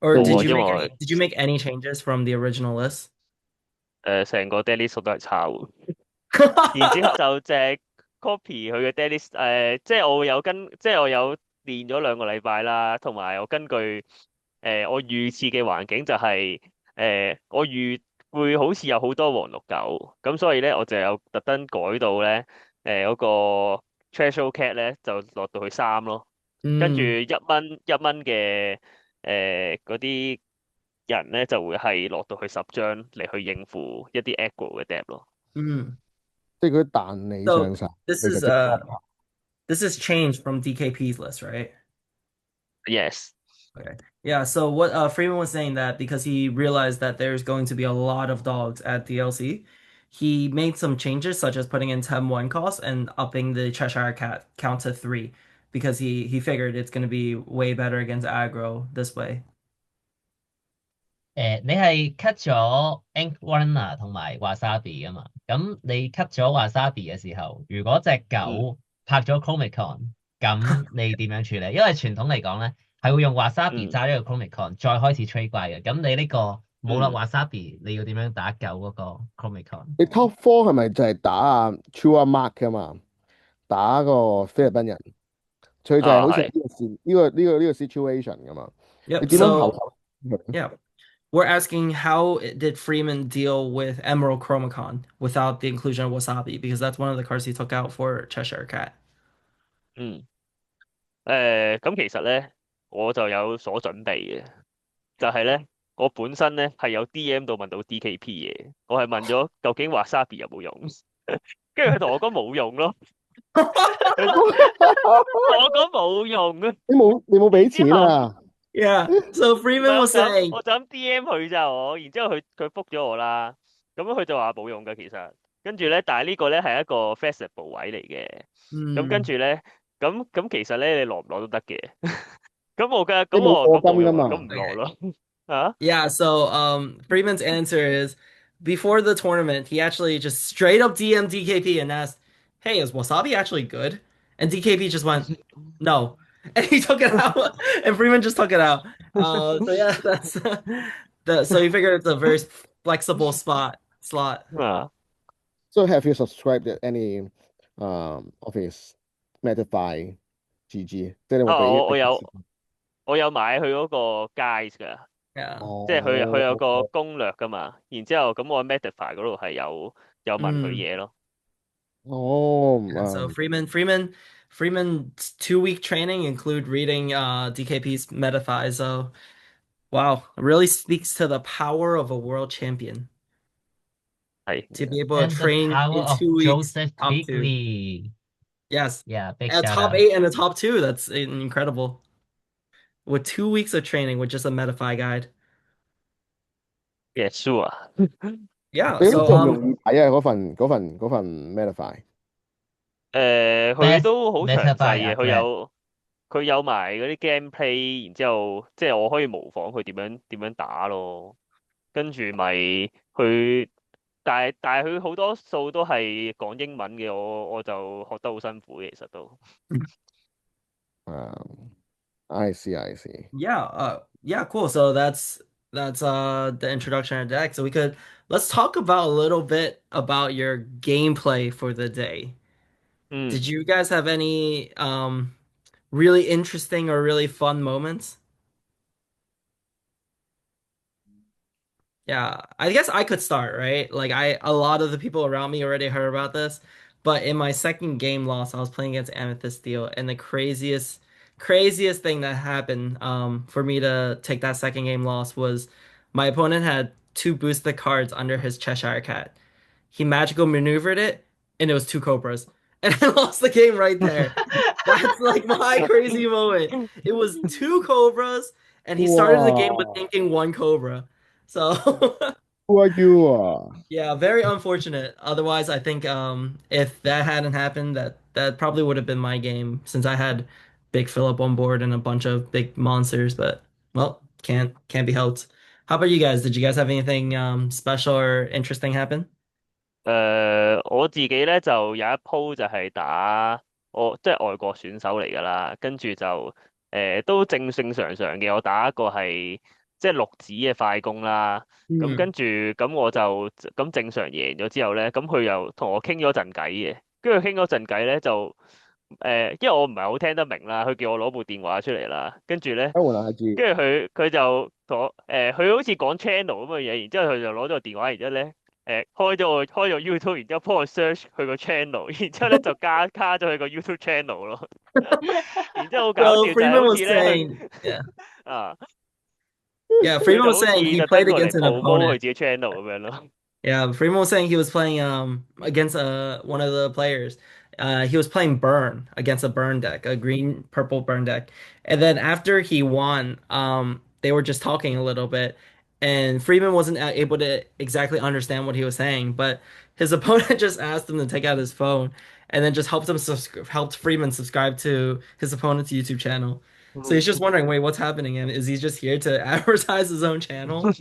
Or冇啊，因為did you make any changes from the original list? 成個 daily 數都係抄。然之後就隻 copy 佢嘅 daily 即係我有即係我有練咗2個禮拜啦，同埋我根據我預設嘅環境就係我預會好似有好多黃綠狗，咁所以咧我就有特登改到咧嗰個 threshold cat 咧就落到去3咯，跟住嗯一蚊嘅嗰啲人咧就會係落到去10張嚟去應付一啲 aggro 嘅 depth 咯。嗯。即係佢彈你上 So 手， this 你就 is 即刻 this is changed from DKP's list, right? Yes. Okay. Yeah, so what Freeman was saying that because he realized that there's going to be a lot of dogs at DLC, he made some changes such as putting in 10-1 cost and upping the Cheshire Cat count to 3 because he figured it's going to be way better against aggro this way. 你係 cut 咗 Ink Runner 同埋 Wasabi 啊嘛？咁你 cut 咗 Wasabi 嘅時候，如果隻嗯狗拍咗 Chromicon，咁你點樣處理？因為傳統嚟講咧，係會用 Wasabi 嗯揸呢個 Chromicon，再開始 trade 怪嘅。咁你呢個冇啦嗯 Wasabi，你要點樣打狗嗰個 Chromicon？你 top four 係咪就係打啊 Chua Mark 噶嘛？打個菲律賓人，佢就係好似係呢個事呢個 situation 噶嘛？你 Yep, 點樣後 so 手？ yeah. We're asking how did Freeman deal with Emerald Chromicon without the inclusion of Wasabi because that's one of the cards he took out for Cheshire Cat. 嗯咁其實咧我就有所準備嘅，就係咧我本身咧係有 DM 度問到 DKP 嘅，我係問咗究竟 Wasabi 有冇用，跟住佢同我講冇用咯，佢同我講冇用啊，你冇俾錢之後。啊？Yeah, so 唔 Freeman 係was saying 我就咁 DM 佢咋我，然之後佢覆咗我啦，咁佢就話冇用嘅其實，跟住咧，但係呢個咧係一個 flexible 位嚟嘅，咁跟住咧，咁其實咧你攞唔攞都得嘅，咁我嘅咁你冇我咁課金㗎冇用啦，咁嘛？唔攞咯，啊 Yeah, so Freeman's answer is before the tournament, he actually just straight up DM DKP and asked, "Hey, is Wasabi actually good?" And DKP just went, "No." And he took it out, and Freeman just took it out. So yeah, that's so he figured it's a very flexible slot. 啊 So have you subscribed to any of his Metafy GG？即係你有冇啊俾我我有買佢嗰個 guide 㗎，Yeah. 即係佢有個哦攻略㗎嘛，然之後咁我 Medify 嗰度係有問佢 Mm. 嘢咯，哦 Yeah, so Freeman's 2 week training include reading DKP's Metaphy. So wow, it really speaks to the power of a world champion 係 to be able to And the train power in of 2 weeks Joseph top two. Quigley. Yes, Yeah, big a shout top out. 8 and a top 2. That's incredible. With 2 weeks of training with just a Metaphy guide. 嘅 sure。Yeah, 你好 so 似唔容易睇啊嗰份 Metafy。佢 Best 都好詳細 Metafy 嘅，啊，Greg。佢有埋嗰啲 gameplay，然之後即係我可以模仿佢點樣打咯，跟住咪佢，但係佢好多數都係講英文嘅，我就學得好辛苦嘅，其實都。I see. yeah, cool. So that's the introduction of deck. So let's talk about a little bit about your gameplay for the day. Did 嗯。you guys have any really interesting or really fun moments? Yeah, I guess I could start, right? Like a lot of the people around me already heard about this, but in my second game loss, I was playing against Amethyst Steel, and the craziest thing that happened for me to take that second game loss was my opponent had two boosted cards under his Cheshire Cat. He magical maneuvered it, and it was two Cobras. And I lost the game right there. That's like my crazy moment. It was two Cobras, and he started the game with Wow. inking one Cobra. So Who are you? Yeah, very unfortunate. Otherwise, I think if that hadn't happened, that probably would have been my game since I had Big Philip on board and a bunch of big monsters, but well, can't be helped. How about you guys? Did you guys have anything special or interesting happen?我自己咧就有一鋪就係打我即係外國選手嚟㗎啦，跟住就都正常常嘅，我打一個係即係綠子嘅快攻啦，咁嗯，跟住咁我就咁正常贏咗之後咧，咁佢又同我傾咗陣偈嘅，跟住傾咗陣偈咧就因為我唔係好聽得明啦，佢叫我攞部電話出嚟啦，跟住咧。哎，我哪知？跟住佢就同我佢好似講 channel 咁嘅嘢，然之後佢就攞咗個電話，然之後咧開咗 YouTube，然之後幫我 search 佢個 channel，然之後咧就加咗佢個 YouTube channel 咯。然之後好搞笑So就係 Freeman 好似 was 咧saying, 佢 yeah, 啊，yeah, 佢 Freeman 就 was 好似 saying he 特登 played 過嚟 against an promote 佢opponent. 自己 channel 咁樣咯。Yeah, Freeman was saying he was playing against one of the players. He was playing Burn against a Burn deck, a green purple Burn deck. And then after he won, they were just talking a little bit, and Freeman wasn't able to exactly understand what he was saying, but his opponent just asked him to take out his phone, and then just helped Freeman subscribe to his opponent's YouTube channel. So he's just wondering, wait, what's happening? And is he just here to advertise his own channel?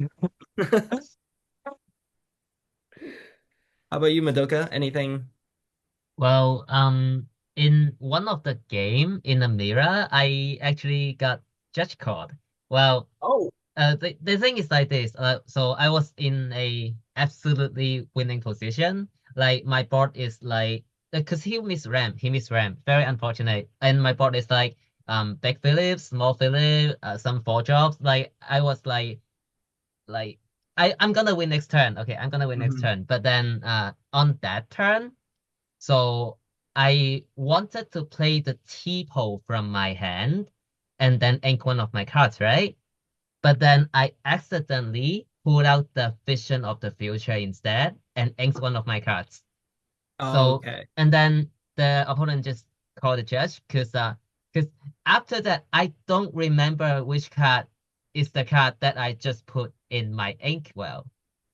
How about you, Madoka? Anything? Well, in one of the game in the mirror, I actually got judge called. Well, Oh. the thing is like this. So I was in a absolutely winning position. Like my board is like, because he missed ramp, very unfortunate. And my board is like, big Philip, small Philip, some four drops. Like I was like I'm gonna win next turn. Okay, I'm gonna win next Mhm. turn. But then on that turn. So I wanted to play the T-pole from my hand and then ink one of my cards, right? But then I accidentally pulled out the Vision of the Future instead and inked one of my cards. Oh, So okay. and then the opponent just called the judge because after that I don't remember which card is the card that I just put in my inkwell.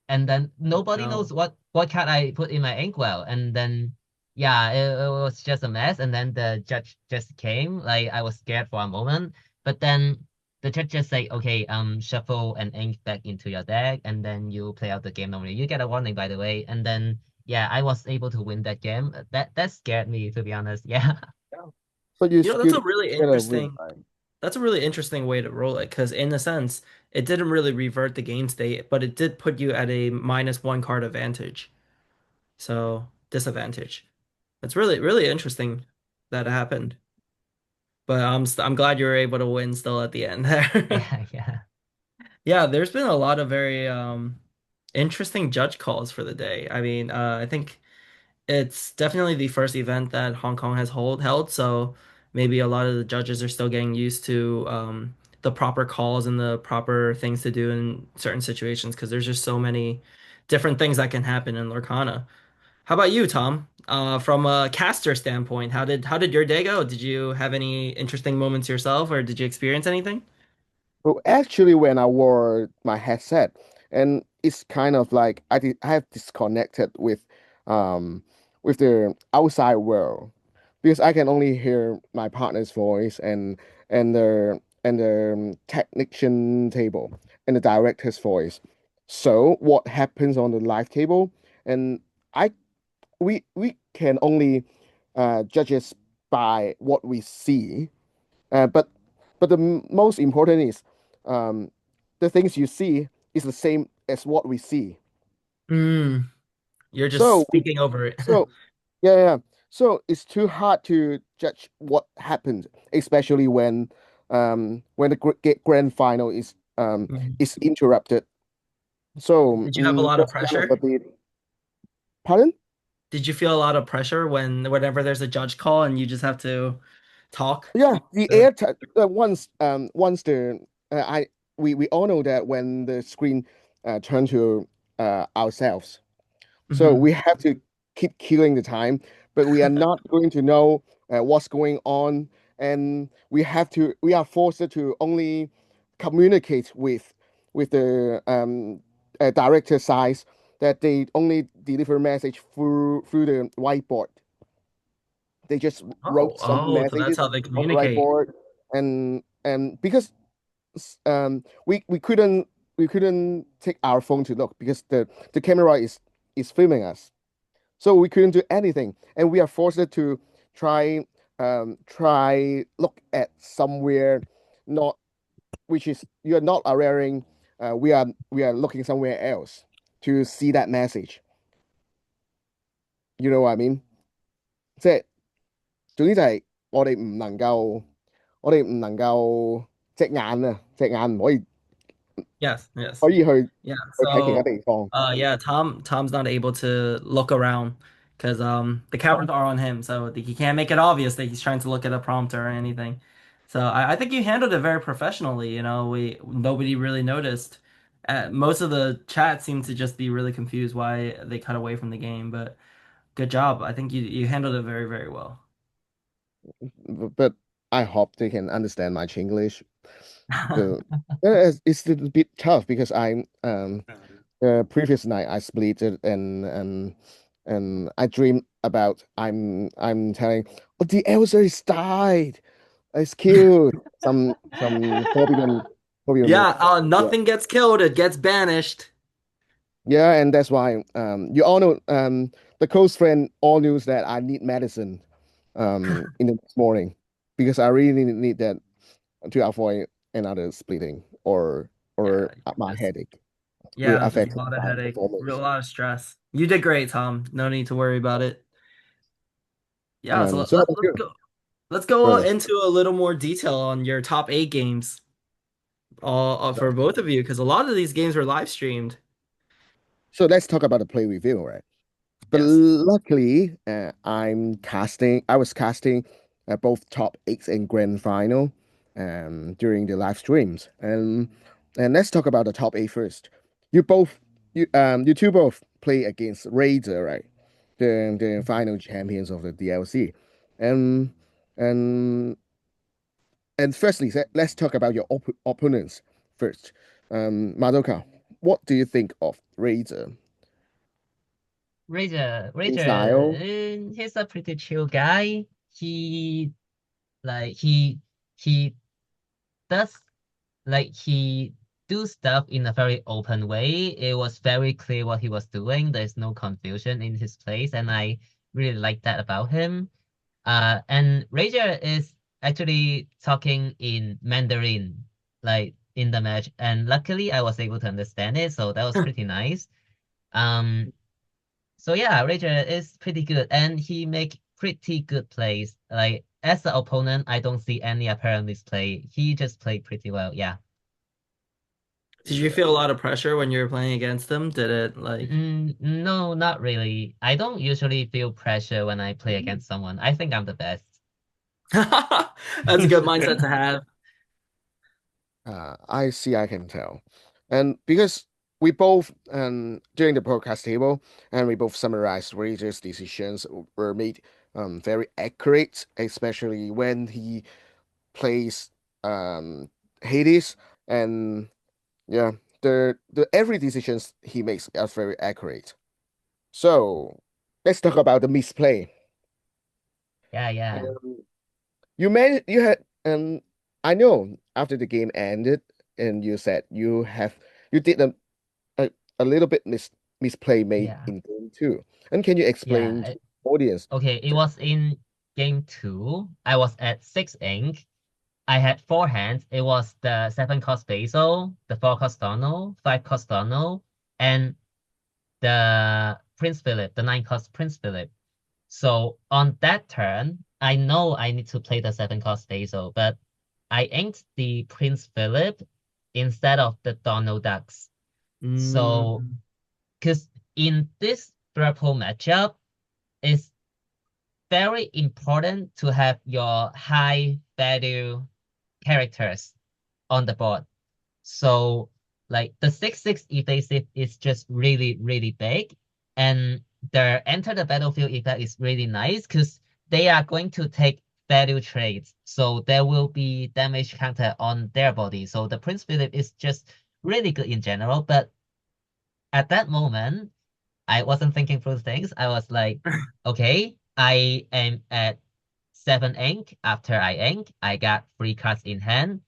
And then nobody No. knows what card I put in my inkwell. And then yeah, it was just a mess. And then the judge just came. Like I was scared for a moment. But then the judge just say, okay, shuffle an ink back into your deck, and then you play out the game normally. You get a warning, by the way. And then yeah, I was able to win that game. That scared me, to be honest. Yeah. So you You know, that's still a really get a win, interesting right? that's a really interesting way to roll it because in a sense, it didn't really revert the game state, but it did put you at a -1 card advantage. So disadvantage. It's really interesting that it happened. But I'm glad you were able to win still at the end there. Yeah, yeah. Yeah, there's been a lot of very interesting judge calls for the day. I mean, I think it's definitely the first event that Hong Kong has held, so maybe a lot of the judges are still getting used to the proper calls and the proper things to do in certain situations because there's just so many different things that can happen in Lorcana. How about you, Tom? From a caster standpoint, how did your day go? Did you have any interesting moments yourself, or did you experience anything? Well, actually, when I wore my headset, and it's kind of like I have disconnected um, with the outside world because I can only hear my partner's voice and the technician table and the director's voice. So what happens on the live table, and I we can only judge it by what we see. But the most important is um, the things you see is the same as what we see. Mm, you're just So we speaking over it. so yeah, yeah. So it's too hard to judge what happened, especially when the grand final Mhm. is interrupted. So Did you have a lot of that's kind of a pressure? bit. Pardon? Did you feel a lot of pressure whenever there's a judge call and you just have to talk? Yeah, the So- once the I we all know that when the screen turn to ourselves, so Mhm. we have to keep killing the time, but we are not going to know what's going on, and we are forced to only communicate with the director size that they only deliver message through the whiteboard. They just wrote some So that's messages how they on the communicate. whiteboard, and because we couldn't take our phone to look because the camera is filming us, so we couldn't do anything, and we are forced to try look at somewhere not which is you are not wearing. We are looking somewhere else to see that message. You know what I mean？即係總之就係我哋唔能夠隻眼唔可以Yes, yes. 可以去Yeah. 睇其他 So,地方。yeah, Tom's not able to look around because the cameras are on him, so he can't make it obvious that he's trying to look at a prompter or anything. So I think you handled it very professionally. You know, we nobody really noticed. Most of the chat seemed to just be really confused why they cut away from the game, but good job. I think you handled it very, very well. But I hope they can understand my Chinglish. It's a bit tough because I'm previous night I split it and I dream about I'm telling oh the Elsa is died. It's cute. Some forbidden move. Yeah, Yeah. nothing gets killed, it gets banished. Yeah, and that's why you all know the close friend all knows that I need medicine in the next morning because I really need that to avoid another splitting Yeah, or you my just headache will just a affect lot of my headache, real performance. lot of stress. You did great, Tom. No need to worry about it. Yeah, so So how about you, let's go brother? into a little more detail on your top 8 games for both of you because a lot of these games were live streamed. So let's talk about the play review, right? But Yes. luckily, I was casting both top eights and grand final during the live streams. And let's talk about the top eight first. You two both play against Reizhe, right? The final champions of the DLC. And and and firstly, let's talk about your opponents first. Madoka, what do you think of Reizhe? Reizhe, Style? he's a pretty chill guy. He like he does he do stuff in a very open way. It was very clear what he was doing. There's no confusion in his place, and I really like that about him. And Reizhe is actually talking in Mandarin, like in the match, and luckily I was able to understand it, so that was pretty nice. Um, so yeah, Reizhe is pretty good, and he make pretty good plays. Like as the opponent, I don't see any apparent misplay. He just played pretty well. Yeah. Did you feel a lot of pressure when you were playing against them? Did it like No, not really. I don't usually feel pressure when I play against someone. I think I'm the best. That's a good mindset to have. I see, I can tell. And because we both during the broadcast table and we both summarized Rage's decisions were made very accurate, especially when he plays Hades and yeah, the every decisions he makes are very accurate. So let's talk about the misplay. Yeah. Um, you had I know after the game ended and you said you did a, a little bit misplay made Yeah. in game two. And can you explain to Yeah. the audience? Okay, it was in game two. I was at 6 ink. I had 4 hands. It was the 7 cost Basil, the 4 cost Donald, 5 cost Donald, and the Prince Philip, the 9 cost Prince Philip. So on that turn, I know I need to play the 7 cost Basil, but I inked the Prince Philip instead of the Donald Ducks. So, Mm. because in this Blurple matchup, it's very important to have your high value characters on the board. So like the 6/6 evasive is just really, really big. And their enter the battlefield effect is really nice because they are going to take value trades. So there will be damage counter on their body. So the Prince Philip is just really good in general. But at that moment, I wasn't thinking through things. I was like, okay, I am at 7 ink. After I ink, I got 3 cards in hand.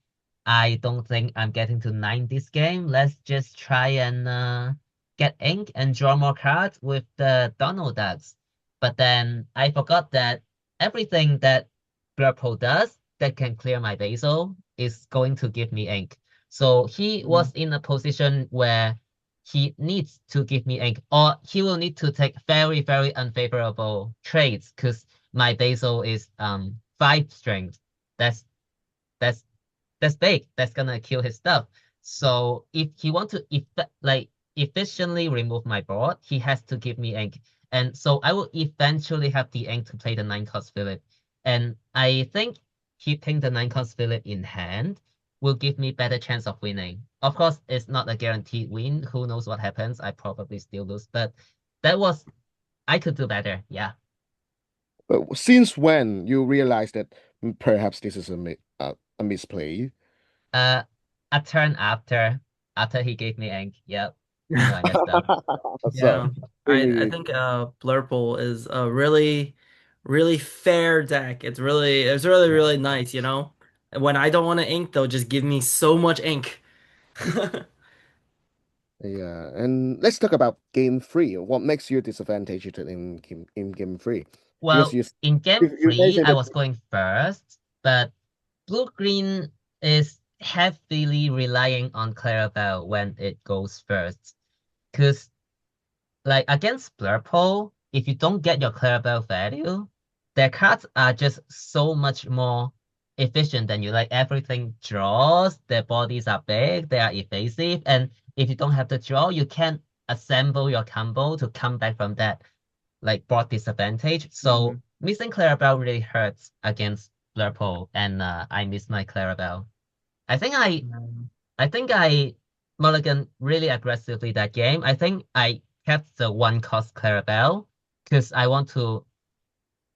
I don't think I'm getting to 9 this game. Let's just try and get ink and draw more cards with the Donald Ducks. But then I forgot that everything that Blurple does that can clear my basil is going to give me ink. So he was in a position where he needs to give me ink, or he will need to take very, very unfavorable trades because my basil is 5 strength. That's that's that's big. That's gonna kill his stuff. So if he want to efficiently remove my board, he has to give me ink. And so I will eventually have the ink to play the 9-cost Philip. And I think keeping the 9-cost Philip in hand will give me better chance of winning. Of course, it's not a guaranteed win. Who knows what happens? I probably still lose. But I could do better. Yeah. But since when you realize that perhaps this is a misplay? Uh, a turn after he gave me ink. Yep. I know I messed up. So, Yeah, I really, think Blurple is a really fair deck. It's really nice, you know. And when I don't want to ink, they'll just give me so much ink. yeah. And let's talk about game three. What makes you disadvantaged in game three? Because Well, in game you 3, mentioned I that. was going first, but blue-green is heavily relying on Clarabelle when it goes first. Because, like, against Blurple, if you don't get your Clarabelle value, their cards are just so much more efficient than you. Like, everything draws, their bodies are big, they are evasive, and if you don't have the draw, you can't assemble your combo to come back from that like board disadvantage. So Mhm. missing Clarabelle really hurts against Blurple, and I miss my Clarabelle. I think I Um, I think I mulligan really aggressively that game. I think I kept the 1-cost Clarabelle because I want to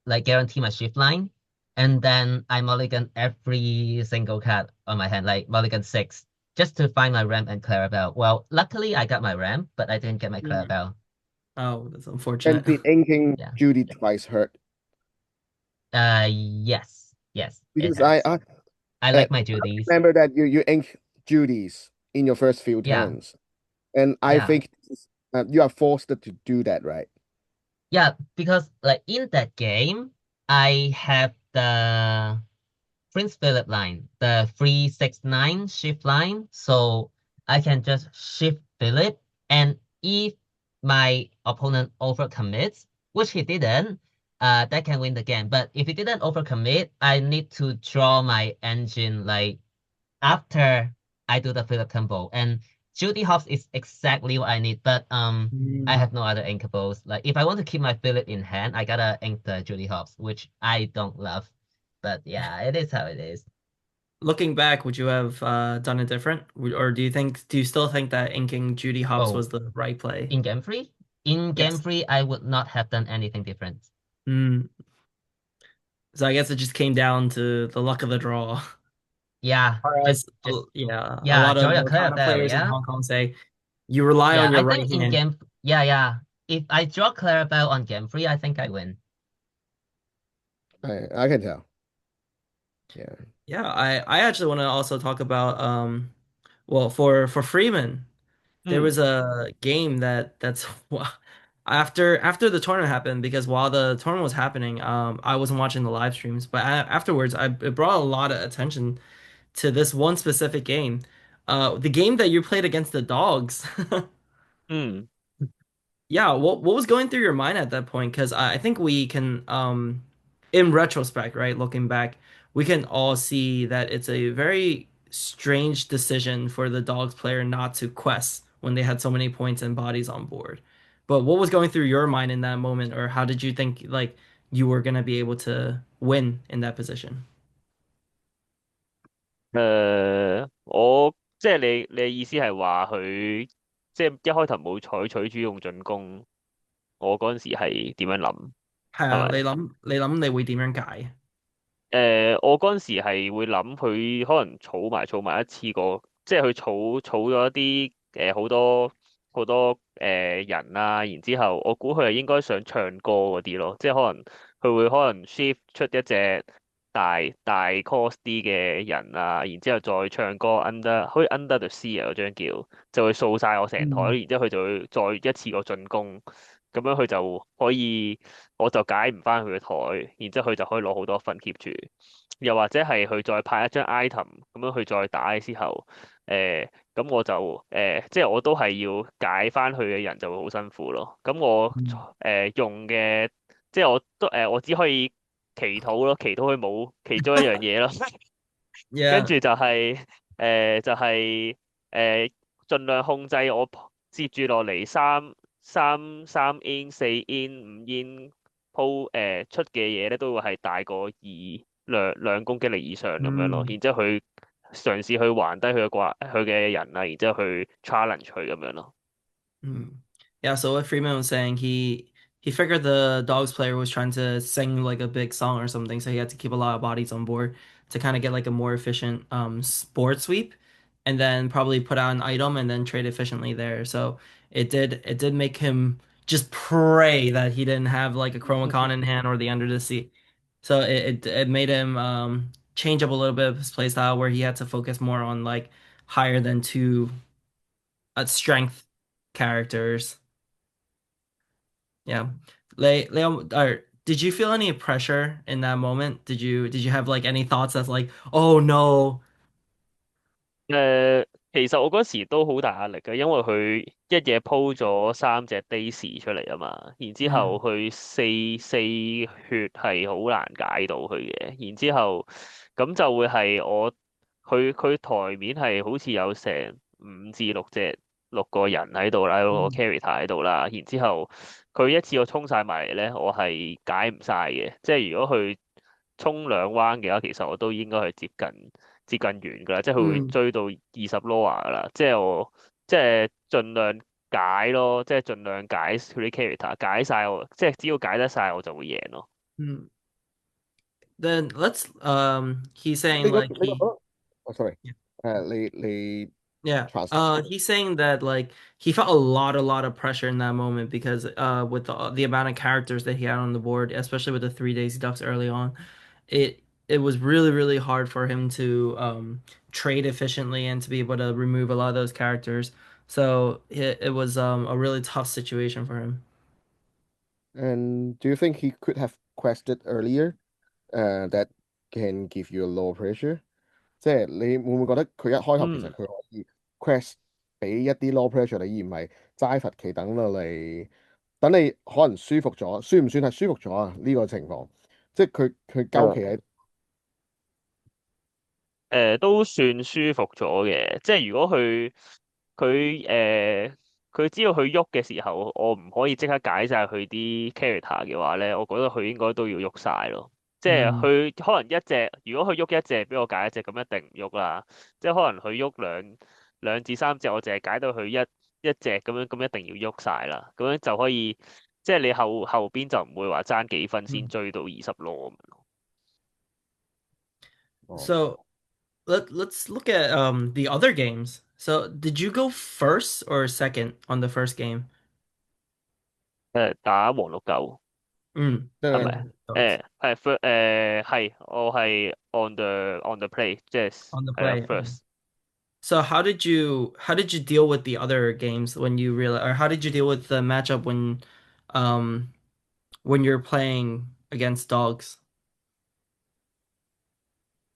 like guarantee my shift line, and then I mulligan every single card on my hand, like mulligan 6, just to find my ramp and Clarabelle. Well, luckily I got my ramp, but I didn't get my mhm. Clarabelle. Oh, that's And unfortunate. did inking Yeah. Judy twice hurt? Yes, it Because hurts. I uh, like my Judies. remember that you ink Judy's in your first few Yeah, turns, and I yeah, think you are forced to do that, right? yeah. Because like in that game, I have the Prince Philip line, the 369 shift line, so I can just shift Philip, and if my opponent overcommits, which he didn't, that can win the game. But if he didn't overcommit, I need to draw my engine like after I do the Philip combo. And Judy Hops is exactly what I need, but I Mm. have no other inkables. Like if I want to keep my Philip in hand, I gotta ink the Judy Hops, which I don't love. But yeah, it is how it is. Looking back, would you have done it different? Or do you still think that inking Judy Hopps Oh, was the right play? in game 3? In game Yes. 3, I would not have done anything different. Mm. So I guess it just came down to the luck of the draw. Yeah, Or just as just yeah, a yeah, lot draw of your Lorcana Clarabelle, players in yeah? Hong Kong say you rely Yeah, on I your right think in hand. game yeah. If I draw Clarabelle on game 3, I think I win. I can tell. Yeah. Yeah, I actually want to also talk about well for Freeman, there Hmm. was a game that's after the tournament happened because while the tournament was happening, I wasn't watching the live streams, but afterwards it brought a lot of attention to this one specific game. The game that you played against the dogs. Hmm. Yeah, what was going through your mind at that point? Because I think we can, in retrospect, right, looking back, we can all see that it's a very strange decision for the Dogs player not to quest when they had so many points and bodies on board. But what was going through your mind in that moment, or how did you think like you were gonna be able to win in that position? 我即係你意思係話佢即係一開頭冇採取主動進攻，我嗰陣時係點樣諗？係啊，係咪？你諗你會點樣解？我嗰陣時係會諗佢可能儲埋一次過，即係佢儲咗一啲好好多人啦，然之後我估佢係應該想唱歌嗰啲咯，即係可能佢會可能 shift 出一隻大 cost 啲嘅人啊，然之後再唱歌 under 好似 under the sea 啊嗰張叫，就會掃晒我成台，嗯然之後佢就會再一次過進攻，咁樣佢就可以我就解唔翻佢嘅台，然之後佢就可以攞好多分 keep 住。又或者係佢再派一張 item 咁樣佢再打嘅時候，咁我就即係我都係要解翻佢嘅人就會好辛苦咯。咁我嗯用嘅即係我都我只可以祈禱咯，祈禱佢冇其中一樣嘢咯。跟，Yeah，住就係、就係、盡量控制我接住落嚟三 in 4 in 5 in 鋪出嘅嘢咧，都會係大過兩攻擊力以上咁樣咯。嗯。然之後佢嘗試去還低佢嘅人啊，然之後去 challenge 佢咁樣咯。Mm. Yeah, so what Freeman was saying, he figured the Dogs player was trying to sing like a big song or something, so he had to keep a lot of bodies on board to kind of get like a more efficient board sweep, and then probably put out an item and then trade efficiently there. So it did make him just pray that he didn't have like a Chromacon in hand or the Under the Sea. So it made him change up a little bit of his play style where he had to focus more on like higher than two strength characters. Yeah. Leo, or did you feel any pressure in that moment? Did you have like any thoughts that's like, oh no? 誒、其實我嗰時都好大壓力嘅，因為佢一嘢鋪咗3隻 Daisy 出嚟啊嘛，然之後Mm, 佢四血係好難解到佢嘅，然之後咁就會係佢台面係好似有成5至6個人喺度啦，有個 mm, character 喺度啦，然之後佢一次過衝晒埋嚟咧，我係解唔晒嘅，即係如果佢衝2彎嘅話，其實我都應該係接近完㗎啦，即係佢會mm, 追到20 Loa 㗎啦，即係我即係盡量解咯，即係盡量解佢啲 character，解晒我，即係只要解得晒我就會贏咯。mm. Then let's he's saying 呢個 like he 哦，sorry，你 yeah. trust He's saying that like he felt a lot of pressure in that moment because with the amount of characters that he had on the board, especially with the 3 days ducks early on, it was really hard for him to trade efficiently and to be able to remove a lot of those characters. So it was a really tough situation for him. and do you think he could have quested earlier that can give you a low pressure？即係你會唔會覺得佢一開頭其實嗯。佢可以 quest 俾一啲 low pressure 你，而唔係齋罰企等落嚟，等你可能舒服咗，算唔算係舒服咗啊？呢個情況，即係佢鳩企喺都算舒服咗嘅，即係如果佢知道佢喐嘅時候，我唔可以即刻解晒佢啲 character 嘅話咧，我覺得佢應該都要喐晒咯。即係Mm, 佢可能一隻，如果佢喐一隻俾我解一隻，咁一定唔喐啦。即係可能佢喐兩至3隻，我淨係解到佢一隻咁樣，咁一定要喐晒啦。咁樣就可以，即係你後邊就唔會話爭幾分先mm. 追到20 low 咁樣咯。哦，So let's look at the other games. So did you go first or second on the first game? 打黃綠狗。Mm, 即係係咪？against dogs 係我係 on the play，即係on the 係啦 play. Okay. first。So how did you deal with the other games when you realize, or how did you deal with the matchup um when you're playing against dogs?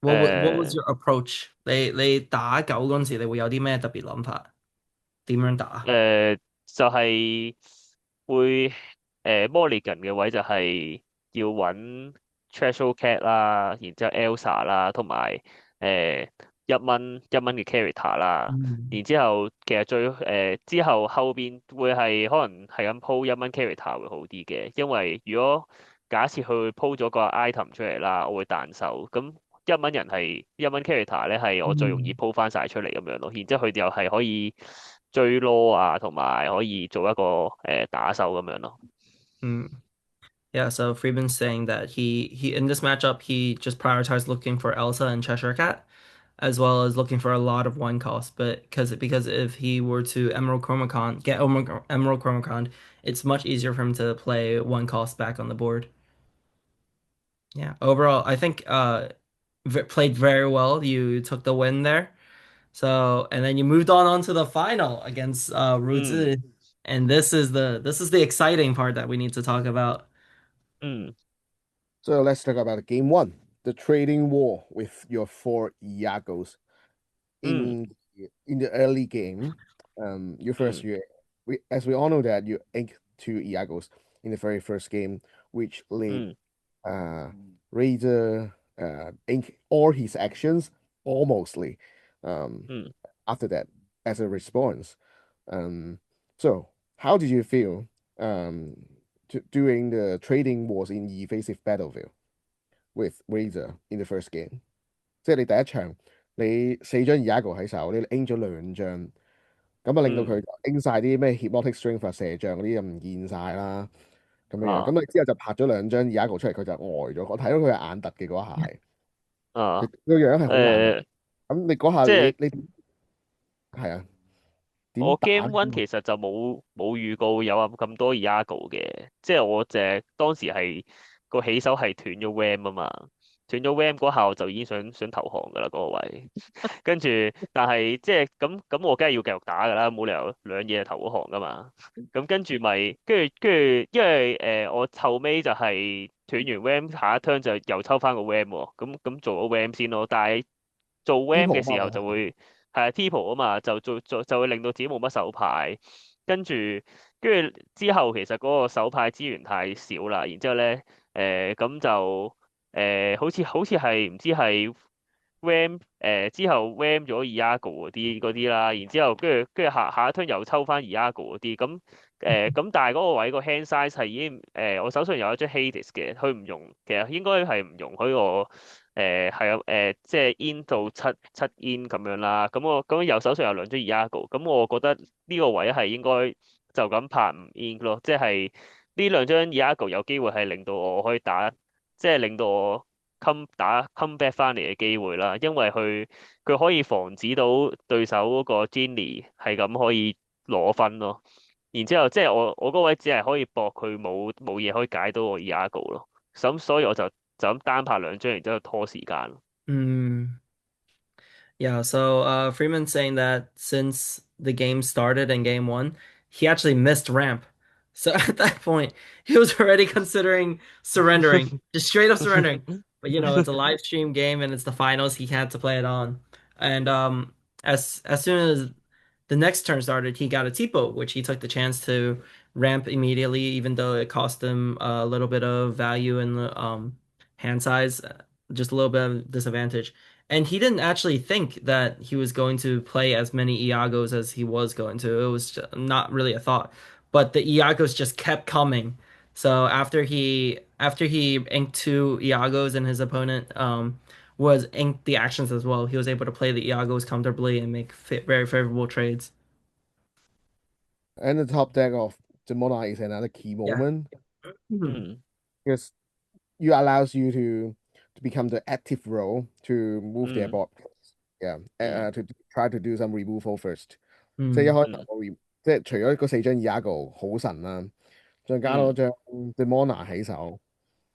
What was 誒 your approach? 你打狗嗰陣時，你會有啲咩特別諗法？點樣打？就係會Mulligan 嘅位就係要揾 Treasure Cat 啦，然之後 Elsa 啦，同埋誒一蚊嘅 character 啦，然嗯之後其實之後後邊會係可能係咁鋪1蚊 character 會好啲嘅，因為如果假設佢會鋪咗個 item 出嚟啦，我會彈手咁。一蚊 character 咧係我最容易嗯鋪翻晒出嚟咁樣咯，然之後佢哋又係可以追 law 啊，同埋可以做一個打手咁樣咯。嗯。Yeah, so Freeman's saying that he in this matchup he just prioritized looking for Elsa and Cheshire Cat. as well as looking for a lot of one cost. But because if he were to Emerald Chromacon, it's much easier for him to play one cost back on the board. Yeah, overall, I think v played very well. You took the win there. So, and then you moved on to the final against Mm, Reizhe. And this is the exciting part that we need to talk about. mm, So let's talk about game one, the trading war with your four Iagos. mm, In the early game, mm, as we all know that you inked two Iagos in the very first game, which led mm, uh Reizhe ink all his actions almostly um mm. after that as a response. Um, so how did you feel during the trading wars in evasive battlefield with Reizhe in the first game？即係你第一場你4張 Iago 喺手，你 aim 咗2張，咁啊令到嗯佢 aim 晒啲咩 hypnotic strength 啊、射像嗰啲就唔見晒啦，咁樣樣，咁啊你之後就拍咗2張 Iago 出嚟，佢就呆咗。我睇到佢係眼突嘅嗰下係，佢啊個樣係好眼突。誒，咁你嗰下即係你係啊？點我 打 Game 呢 One 其實就冇預告有咁多 Iago 嘅，即係我當時係個起手係斷咗 RAM 啊嘛，斷咗 RAM 嗰下我就已經想投降㗎啦嗰個位。跟住，但係即係咁，我梗係要繼續打㗎啦，冇理由兩嘢就投嗰行㗎嘛。咁跟住咪，跟住，因為我後尾就係斷完 RAM，下一 turn 就又抽翻個 RAM 喎。咁做咗 RAM 先咯。但係做 RAM 嘅時候就會係啊 T-Pro 啊嘛，就會令到自己冇乜手牌。跟住之後其實嗰個手牌資源太少啦。然之後咧咁就好似係唔知係。RAM 之後 RAM 咗 Iago 嗰啲啦，然之後跟住下一 turn 又抽翻 Iago 嗰啲，咁但係嗰個位個 hand size 係已經我手上有一張 Hades 嘅，佢唔容其實應該係唔容許我係啊即係 in 到七 in 咁樣啦，咁我右手上有兩張 Iago，咁我覺得呢個位係應該就咁拍唔 in 咯，即係呢兩張 Iago 有機會係令到我可以打，即係令到我。come back 翻嚟嘅機會啦，因為佢可以防止到對手嗰個 Genie 係咁可以攞分咯。然之後即係我嗰位只係可以搏佢冇嘢可以解到我 Iago 咯。咁所以我就咁單拍兩張，然之後拖時間咯。Mm. Yeah, so Freeman saying that since the game started in game one, he actually missed ramp. So at that point, he was already considering surrendering, just straight up surrendering. But it's a live stream game and it's the finals. He had to play it on. And as soon as the next turn started, he got a Tipo, which he took the chance to ramp immediately, even though it cost him a little bit of value in the hand size, just a little bit of disadvantage. And he didn't actually think that he was going to play as many Iagos as he was going to. It was not really a thought. But the Iagos just kept coming. So after he inked two Iagos and his opponent was inked the actions as well, he was able to play the Iagos comfortably and make very favorable trades. And the top deck of the Monarch is another key Yeah. moment Mhm.嗯 because you allows you to become the active role to move their 嗯 board. Yeah, 嗯 to try to do some removal first。即係一 Mm. 開頭嗯即係除咗嗰4張 Iago 好神啦，再加多嗯張 Demona 喺手，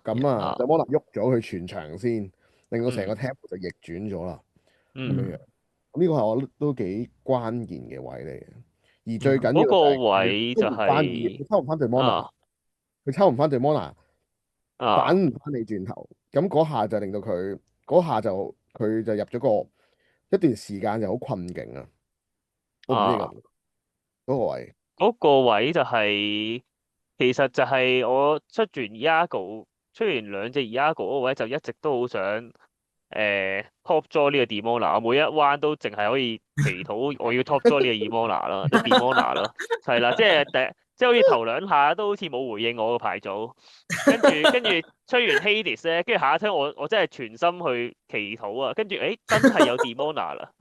咁啊 啊 Demona 喐咗佢全場先，令到成個 嗯 table 就逆轉咗啦，咁樣樣。Mm. 咁呢個係我覺得都幾關鍵嘅位嚟嘅。而最 Yeah. 緊要嗰個就係佢位就抽唔翻係、佢抽唔翻對 Mona，啊佢抽唔翻對 Mona，反啊唔翻你轉頭，咁嗰下就令到佢就入咗一段時間就好困境啊！我唔知你覺唔啊！覺嗰個位。嗰個位就係、其實就係我出完兩隻 Iago 嗰個位，就一直都好想top draw 呢個 Demona，我每一彎都淨係可以祈禱我要 top draw 呢個 Demona 啦，即係 Demona 咯，係啦，即係好似頭兩下都好似冇回應我個牌組，跟住吹完 Hades 咧，跟住下一聽我真係全心去祈禱啊，跟住真係有 Demona 啦。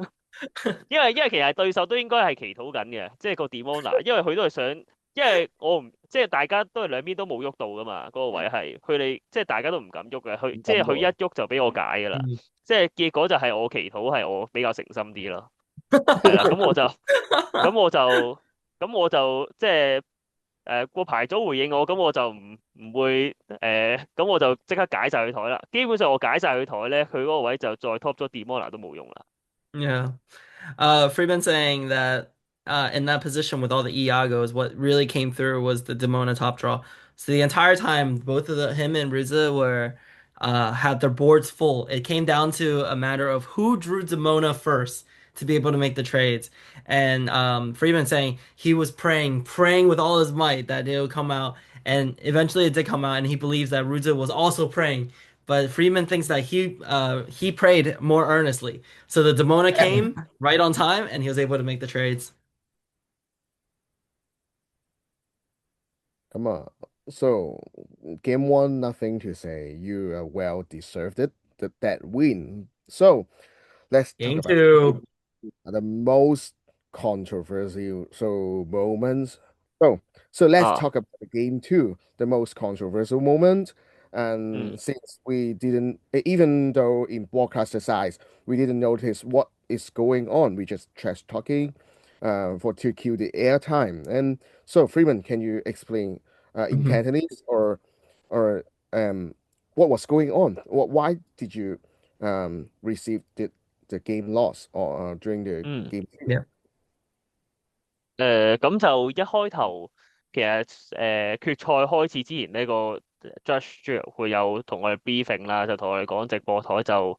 因為其實對手都應該係祈禱緊嘅，即係個 Demona，因為佢都係想，因為我唔即係大家都係兩邊都冇喐到噶嘛，嗰、個位係佢哋即係大家都唔敢喐嘅，即係佢一喐就俾我解噶啦，Mm. 即係結果就係我祈禱係我比較誠心啲咯，係啦，咁我就即係個牌組回應我，咁我就唔會咁我就即刻解晒佢台啦。基本上我解晒佢台咧，佢嗰個位就再 top 咗 Demona 都冇用啦。Yeah. Freeman saying that in that position with all the Iagos, what really came through was the Demona top draw. So the entire time, both of him and Reizhe were had their boards full. It came down to a matter of who drew Demona first to be able to make the trades. And Freeman saying he was praying with all his might that it would come out. And eventually it did come out, and he believes that Reizhe was also praying. But Freeman thinks that he prayed more earnestly. So the Demona came right on time, and he was able to make the trades. Come on. So, game one, nothing to say. You well deserved it, that win. So, let's talk Game about two. the most controversial moments. So, so let's 啊，talk about the game two, the most controversial moment. 嗯 And since we didn't, even though in broadcaster size, we didn't notice what is going on, we just trash talking, for to kill the airtime. And so, Freeman, can you explain, in Mhm. Cantonese or what was going on? Why did you receive the game loss or during the 嗯。game two? Yeah. 咁就一開頭其實決賽開始之前呢個 judge 會有同我哋 briefing 啦，就同我哋講直播台就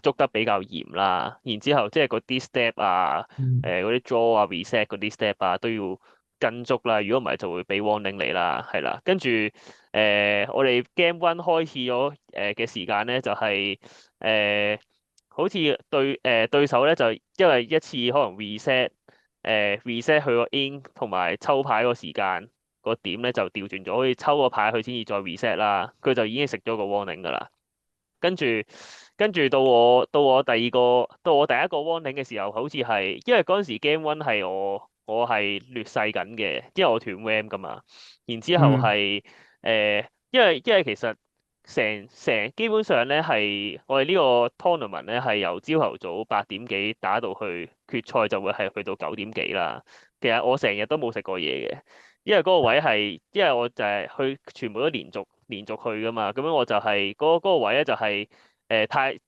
捉得比較嚴啦，然之後即係嗰啲 step 啊，Mm. 嗰啲 draw 啊 reset 嗰啲 step 啊都要跟足啦，如果唔係就會俾 warning 你啦，係啦，跟住我哋 game one 開始咗嘅時間咧就係、好似對手咧就因為一次可能 reset 佢個 in 同埋抽牌個時間個點咧就調轉咗，好似抽個牌佢先至再 reset 啦，佢就已經食咗個 warning 㗎啦。跟住到我第一個 warning 嘅時候，好似係因為嗰陣時 game one 係我係劣勢緊嘅，因為我斷 RAM 㗎嘛。然之後Mm. 係因為其實基本上咧係我哋呢個 tournament 咧係由朝頭早8點幾打到去決賽就會係去到9點幾啦。其實我成日都冇食過嘢嘅。因為嗰個位係，因為我就係去全部都連續去噶嘛，咁樣我就係嗰個位咧就係、太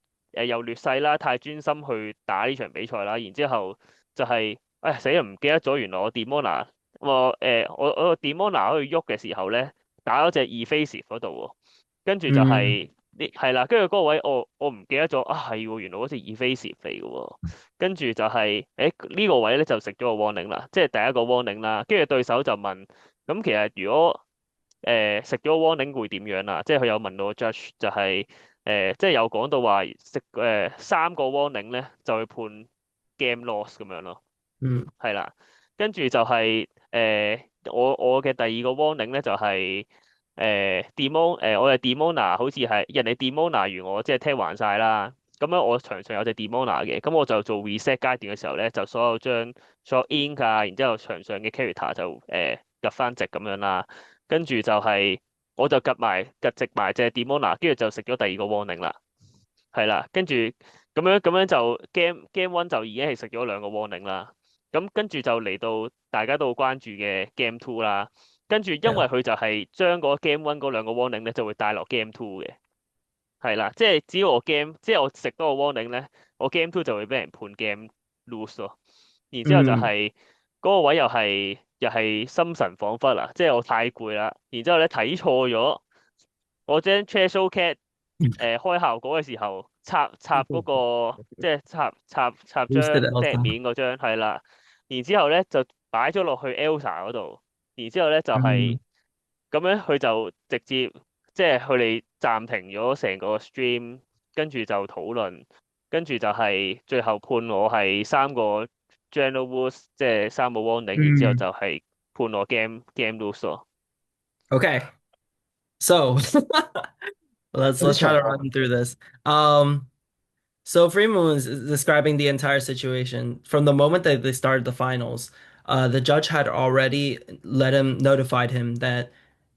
又劣勢啦，太專心去打呢場比賽啦，然之後就係、死啦唔記得咗，原來我 Demona 我個 Demona 可以喐嘅時候咧，打咗隻 evasive 嗰度喎，跟住就Mm. 係、係啦，跟住嗰個位我唔記得咗啊，係喎，原來嗰隻 evasive 嚟嘅喎。跟住就係呢個位咧就食咗個 warning 啦，即係第一個 warning 啦。跟住對手就問，咁其實如果食咗個 warning 會點樣啊？即係佢有問到個 judge 就係、即係有講到話食3個 warning 咧就會判 game loss 咁樣咯。Mm. 係啦，跟住就係、我嘅第二個 warning 咧就係、我嘅 Demona 好似係人哋 Demona 完我即係踢還晒啦，咁樣我場上有隻 Demona 嘅，咁我就做 reset 階段嘅時候咧，就所有 ink 啊，然之後場上嘅 character 就入翻值咁樣啦，跟住就係、我就夾直埋隻 Demona，跟住就食咗第二個 warning 啦。係啦，跟住咁樣就 game one 就已經係食咗2個 warning 啦。咁跟住就嚟到大家都好關注嘅 game two 啦。跟住因 Yeah. 為佢就係將嗰 game one 嗰2個 warning 咧就會帶落 game two 嘅。係啦，即係只要即係我食多個 warning 咧，我 game two 就會俾人判 game lose 咯。然之後就 Mm. 係、嗰個位又係心神恍惚啦，即係我太攰啦。然之後咧睇錯咗，我將 threshold cat 開效果嘅時候插嗰、個即係插張 Boosted deck Elsa. 面嗰張係啦，然之後咧就擺咗落去 Elsa 嗰度，然之後咧就係、Mm. 咁樣佢就直接即係佢哋暫停咗成個 stream，跟住就討論，跟住就係最後判我係3個 general rules，即係3個 warning，然之後 Mm. 就係判我 game lose 咯。Okay. So let's try to run through this. So Freeman was describing the entire situation from the moment that they started the finals. The judge had already notified him that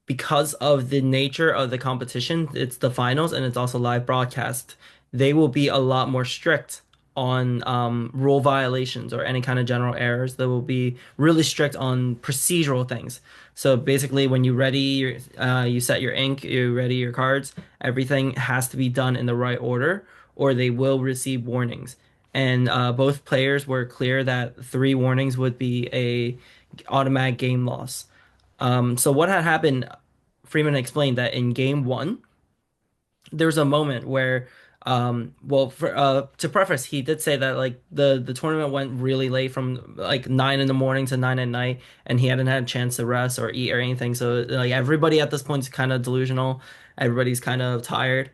because of the nature of the competition, it's the finals and it's also live broadcast. they will be a lot more strict on rule violations or any kind of general errors. They will be really strict on procedural things. So basically, when you ready you set your ink, you ready your cards, everything has to be done in the right order, or they will receive warnings. And both players were clear that three warnings would be a automatic game loss. So what had happened, Freeman explained that in game one, there's a moment where well to preface, he did say that like the tournament went really late from like 9 in the morning to 9 at night, and he hadn't had a chance to rest or eat or anything, so like everybody at this point is kind of delusional, everybody's kind of tired.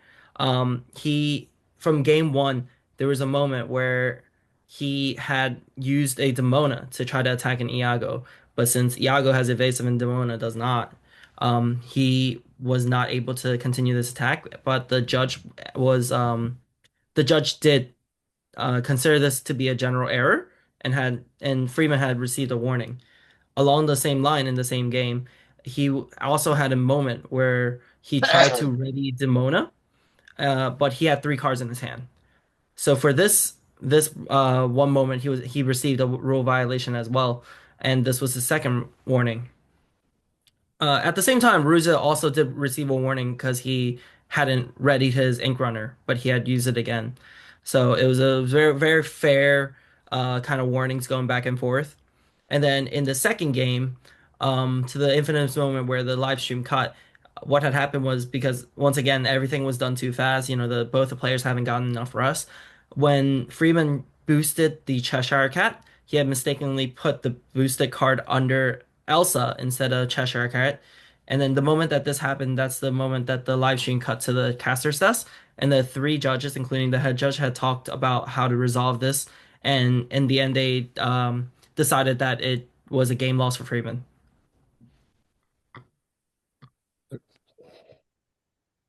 He From game one, there was a moment where he had used a demona to try to attack an Iago, but since Iago has evasive and demona does not, he was not able to continue this attack, but the judge did consider this to be a general error, and Freeman had received a warning. Along the same line in the same game, he also had a moment where he tried to ready Demona, but he had three cards in his hand. So for this one moment, he received a rule violation as well, and this was his second warning. At the same time, Reizhe also did receive a warning because he hadn't readied his ink runner, but he had used it again. So it was a very, very fair kind of warnings going back and forth. And then in the second game, to the infamous moment where the live stream cut, what had happened was because once again everything was done too fast. You know, the both the players haven't gotten enough rest. When Freeman boosted the Cheshire Cat, he had mistakenly put the boosted card under Elsa instead of Cheshire Cat. And then the moment that this happened, that's the moment that the live stream cut to the caster's desk. And the three judges, including the head judge, had talked about how to resolve this. And in the end, they decided that it was a game loss for Freeman.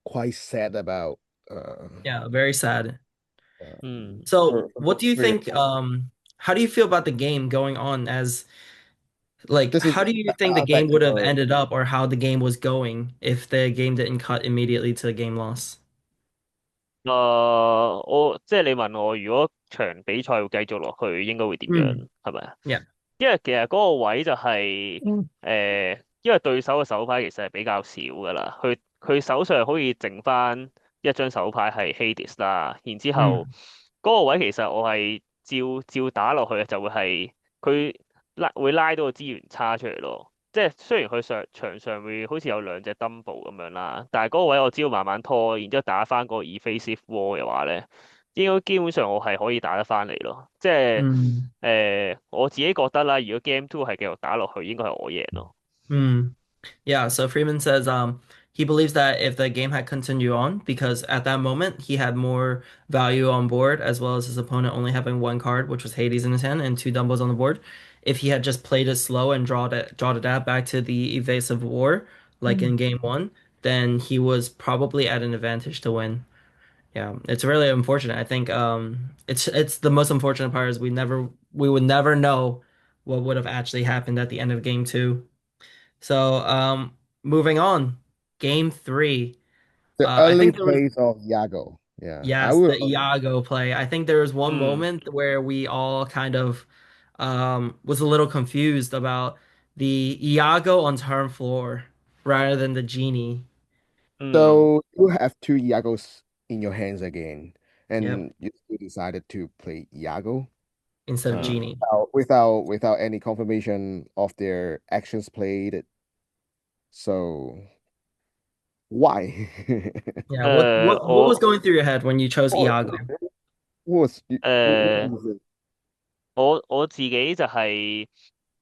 Quite sad about Yeah, very sad. uh, Hmm. So, what do you Freeman. think? How do you feel about the game going on as like, This is how do you think the game back would to have ended up, or how the game was going if the game didn't cut immediately to a game loss? 我即係你問我，如果場比賽會繼續落去，應該會點嗯，樣？係咪啊？yeah，因為其實嗰個位就係、因為對手嘅手牌其實係比較少㗎啦，佢手上可以剩翻一張手牌係 Hades 啦，然之後嗯嗰個位其實我係照打落去就會係佢會拉到個資源差出嚟咯。即係雖然佢場上會好似有兩隻 Dumble 咁樣啦，但係嗰個位我只要慢慢拖，然之後打翻個 evasive wall 嘅話咧，應該基本上我係可以打得翻嚟咯。即係嗯我自己覺得啦，如果 Game Two 係繼續打落去，應該係我贏咯。嗯。Yeah, so Freeman says he believes that if the game had continued on, because at that moment he had more value on board, as well as his opponent only having one card, which was Hades in his hand, and two Dumbbells on the board. If he had just played it slow and drawed it out back to the evasive war, like in game one, then he was probably at an advantage to win. Yeah, it's really unfortunate. I think it's the most unfortunate part is we would never know what would have actually happened at the end of game two. So, moving on, game three. the I early think there was, plays of Yago. Yeah, I yes, will. the Iago play. I think there was one 嗯 moment where we all kind of was a little confused about the Iago on turn floor rather than the genie. 嗯 So you have two Yagos in your hands again, Yep, and you still decided to play Yago instead of 嗯。genie. without any confirmation of their actions played. So why? Yeah, what was going through your head when you chose What Iago? was what 誒、was it? 我自己就係、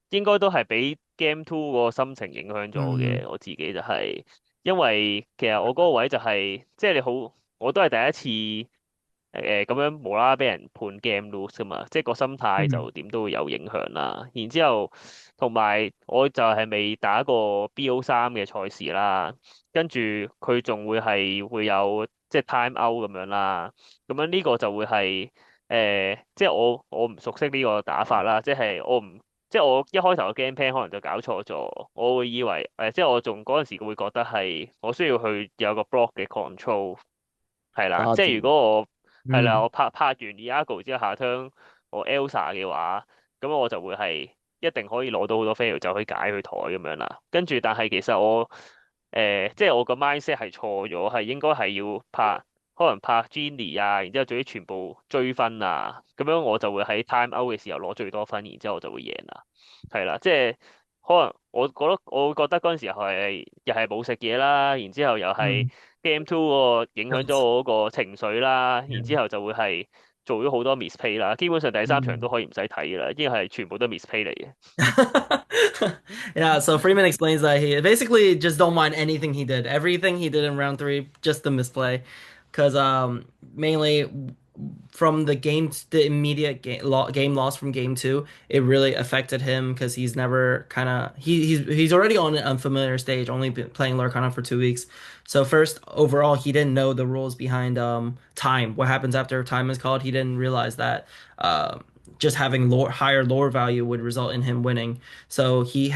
應該都係俾 Game Two 個心情影響咗嗯嘅。我自己就係、因為其實我嗰個位就係、即係你好，我都係第一次咁樣無啦啦俾人判 game lose 噶嘛，即係個心態嗯就點都會有影響啦。然之後同埋我就係未打過 BO3嘅賽事啦，跟住佢仲會有即係 time out 咁樣啦。咁樣呢個就會係即係我唔熟悉呢個打法啦，即係我唔即係我一開頭嘅 game plan 可能就搞錯咗，我會以為即係我仲嗰陣時會覺得係我需要去有個 block 嘅 control 係啦，即係如打字果我係啦，嗯我拍完 Aggro 之後下槍我 Elsa 嘅話，咁我就會係一定可以攞到好多 fail 就可以解佢台咁樣啦。跟住但係其實我即係我個 mindset 係錯咗，係應該係要可能拍 Genie 啊，然之後最全部追分啊，咁樣我就會喺 time out 嘅時候攞最多分，然之後我就會贏啦。係啦，即係可能我會覺得嗰陣時候係又係冇食嘢啦，然之後又係 嗯 Game Two 嗰個影響咗我嗰個情緒啦，然之，yeah，後就會係做咗好多 misplay 啦，基本上第三場都嗯。可以唔使睇啦，因為係全部都 misplay 嚟嘅。Yeah, so Freeman explains that he basically just don't mind anything he did. Everything he did in round three, just the misplay. Because mainly from the immediate game loss from game two, it really affected him because he's never kind of he's already on an unfamiliar stage, only been playing Lorcana for 2 weeks. So first, overall, he didn't know the rules behind time. What happens after time is called? He didn't realize that just having higher lore value would result in him winning. So he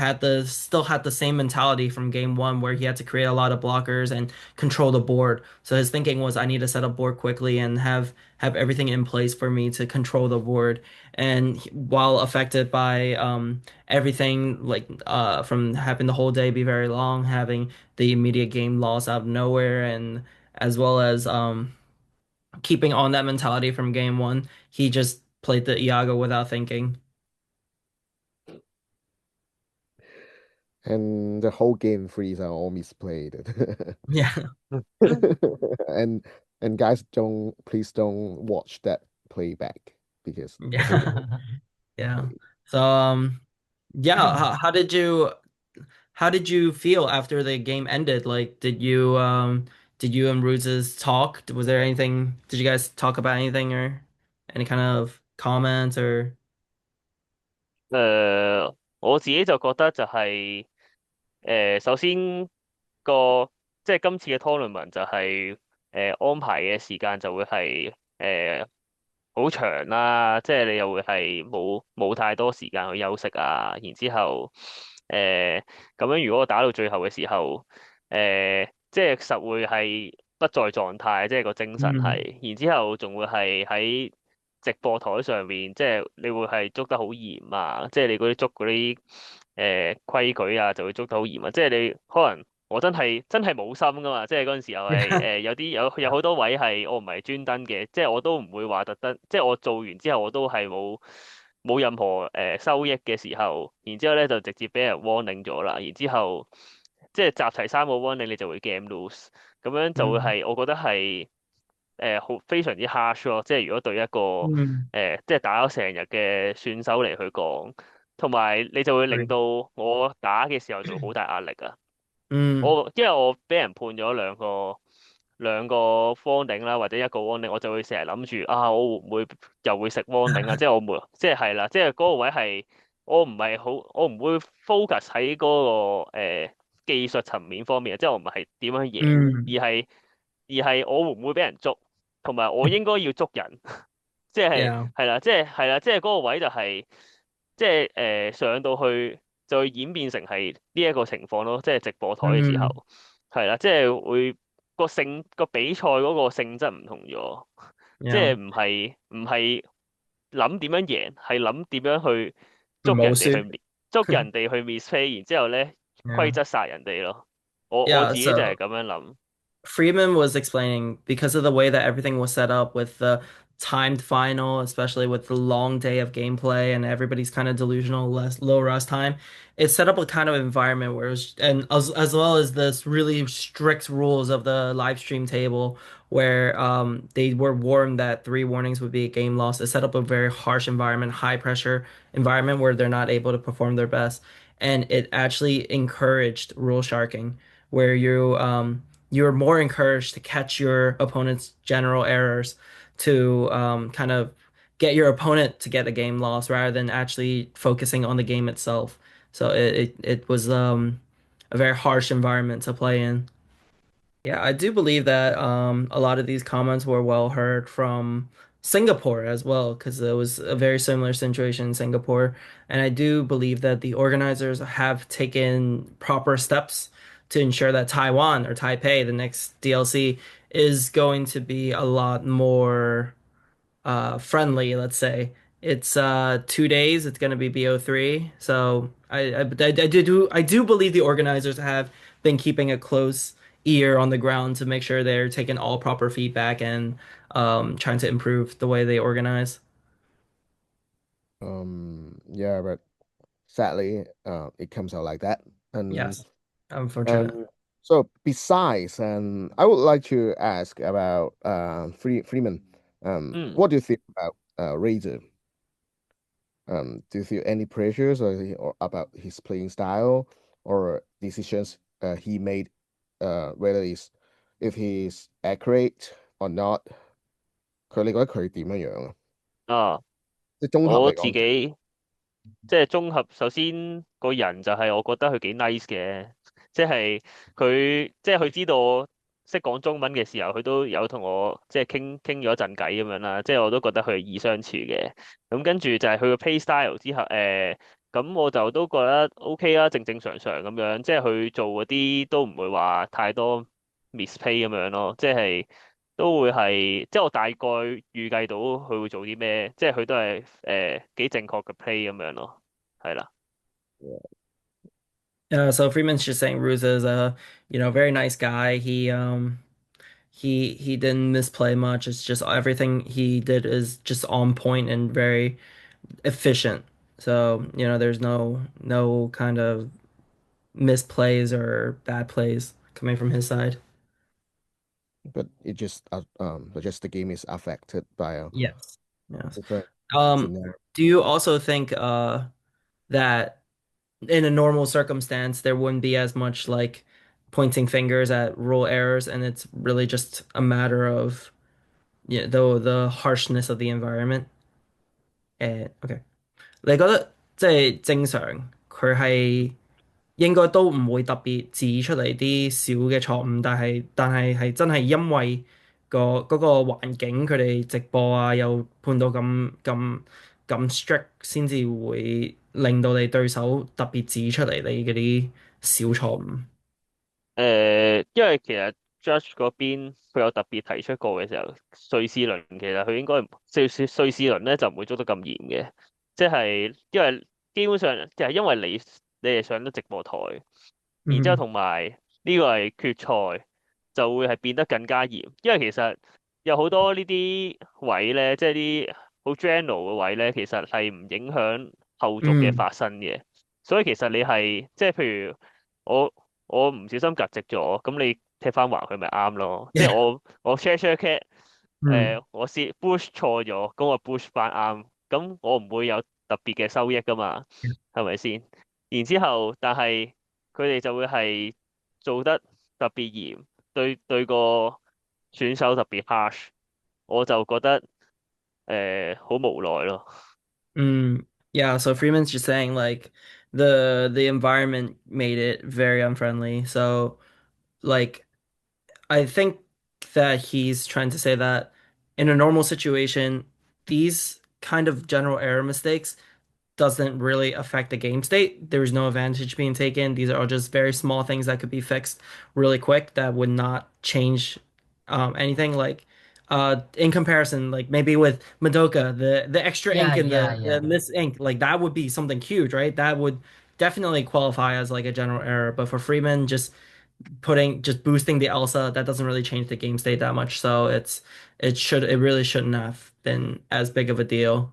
still had the same mentality from game one where he had to create a lot of blockers and control the board. So his thinking was I need to set up board quickly and have everything in place for me to control the board. And while affected by everything like from having the whole day be very long, having the immediate game loss out of nowhere, and as well as keeping on that mentality from game one, he just played the Iago without thinking. And the whole game freeze are all misplayed. Yeah. and and guys, don't please don't watch that playback because the whole game was Yeah. Yeah. played. So yeah, how did you feel after the game ended? Like did you and Ruz's talk? Was there anything did you guys talk about anything or any kind of comments or 我自己就覺得就係、首先個即係今次嘅 tournament 就係、安排嘅時間就會係好長啦，即係你又會係冇太多時間去休息啊，然之後咁樣如果我打到最後嘅時候，即係實會係不在狀態，即係個精神嗯係，然之後仲會係喺直播台上面，即係你會係捉得好嚴啊，即係你嗰啲捉嗰啲規矩啊，就會捉得好嚴啊，即係你可能。我真係冇心噶嘛，即係嗰陣時候係有好多位係我唔係專登嘅，即係我都唔會話特登，即係我做完之後我都係冇任何收益嘅時候，然之後咧就直接俾人 warning 咗啦，然之後即係集齊三個 warning 你就會 game lose，咁樣就會嗯係我覺得係好非常之 harsh 咯，即係如果對一個嗯即係打咗成日嘅選手嚟去講，同埋你就會令到我打嘅時候就好大壓力啊。嗯因為我俾人判咗兩個 warning 啦，或者一個 warning，我就會成日諗住啊，我會唔會又會食 warning 啊？即係我冇，即係係啦，即係嗰個位係我唔係好，我唔會 focus 喺嗰個技術層面方面，即係我唔係點樣贏，嗯而係我會唔會俾人捉，同埋我應該要捉人。即係，yeah，係啦，即係嗰個位就係、即係上到去就會演變成係呢一個情況咯，即係直播台嘅時嗯候係啦，即係會個比賽嗰個性質唔同咗，即係，yeah，唔係諗點樣贏，係諗點樣去捉冇輸人哋去捉人哋去 misplay，然之後咧規，yeah。則殺人哋咯。我自 Yeah, 己就係 so 咁樣諗。Freeman was explaining because of the way that everything was set up with the timed final, especially with the long day of gameplay and everybody's kind of delusional, less low rest time. It set up a kind of environment where it was, and as well as this really strict rules of the live stream table where they were warned that three warnings would be a game loss. It set up a very harsh environment, high pressure environment where they're not able to perform their best. And it actually encouraged rule sharking, where you're more encouraged to catch your opponent's general errors to kind of get your opponent to get a game loss rather than actually focusing on the game itself. So it was a very harsh environment to play in. Yeah, I do believe that a lot of these comments were well heard from Singapore as well, because it was a very similar situation in Singapore. And I do believe that the organizers have taken proper steps to ensure that Taiwan or Taipei, the next DLC, is going to be a lot more friendly, let's say. It's 2 days. It's going to be BO3. So I do believe the organizers have been keeping a close ear on the ground to make sure they're taking all proper feedback and trying to improve the way they organize. Yeah, but sadly, it comes out like that. And Yes, unfortunate. and so besides, I would like to ask about Freeman. Mm. What do you think about Reizhe? Do you feel any pressures or about his playing style or decisions he made, whether it's if he's accurate or not？你覺得佢點樣樣啊？啊，即係綜合我嚟講，自己。即係綜合，首先個人就係我覺得佢幾 nice 嘅，即係佢知道我識講中文嘅時候，佢都有同我即係傾咗一陣偈咁樣啦，即係我都覺得佢係易相處嘅。咁跟住就係佢個 play style 之後，咁我就都覺得 OK 啦，正正常常咁樣，即係佢做嗰啲都唔會話太多 misplay 咁樣咯，即係。都會係，即係我大概預計到佢會做啲咩，即係佢都係幾正確嘅 play 咁樣咯，係啦。So Freeman's just saying Ruse is a, very nice guy. He didn't misplay much. It's just everything he did is just on point and very efficient. So, there's no kind of misplays or bad plays coming from his side. but just the game is affected by Yes. Yes. different Um, scenario. do you also think that in a normal circumstance there wouldn't be as much like pointing fingers at rule errors and it's really just a matter of the harshness of the environment? OK，你覺得即係正常，佢係應該都唔會特別指出嚟啲小嘅錯誤，但係真係因為嗰個環境，佢哋直播啊，又判到咁 strict，先至會令到你對手特別指出嚟你嗰啲小錯誤。因為其實 Judge 嗰邊佢有特別提出過嘅時候，瑞士輪其實佢應該瑞士輪咧就唔會捉得咁嚴嘅，即係因為基本上就係因為你係上咗直播台，然之後嗯同埋呢個係決賽，就會係變得更加嚴，因為其實有好多呢啲位咧，即係啲好 general 嘅位咧，其實係唔影響後續嘅嗯發生嘅，所以其實你係即係譬如我。我唔小心夾直咗，咁你踢翻橫佢咪啱咯？即係我 share cat，嗯我試 push 錯咗，咁我 push 翻啱，咁我唔會有特別嘅收益噶嘛，係咪先？然之後，但係佢哋就會係做得特別嚴，對個選手特別 harsh，我就覺得好無奈咯。Yeah, so Freeman's just saying like the environment made it very unfriendly. So like I think that he's trying to say that in a normal situation, these kind of general error mistakes doesn't really affect the game state. There's no advantage being taken. These are just very small things that could be fixed really quick that would not change anything. Like in comparison, like maybe with Madoka, the extra Yeah, ink and yeah, the yeah. miss ink, like that would be something huge, right? That would definitely qualify as like a general error. But for Freeman, just boosting the Elsa, that doesn't really change the game state that much. So it really shouldn't have been as big of a deal.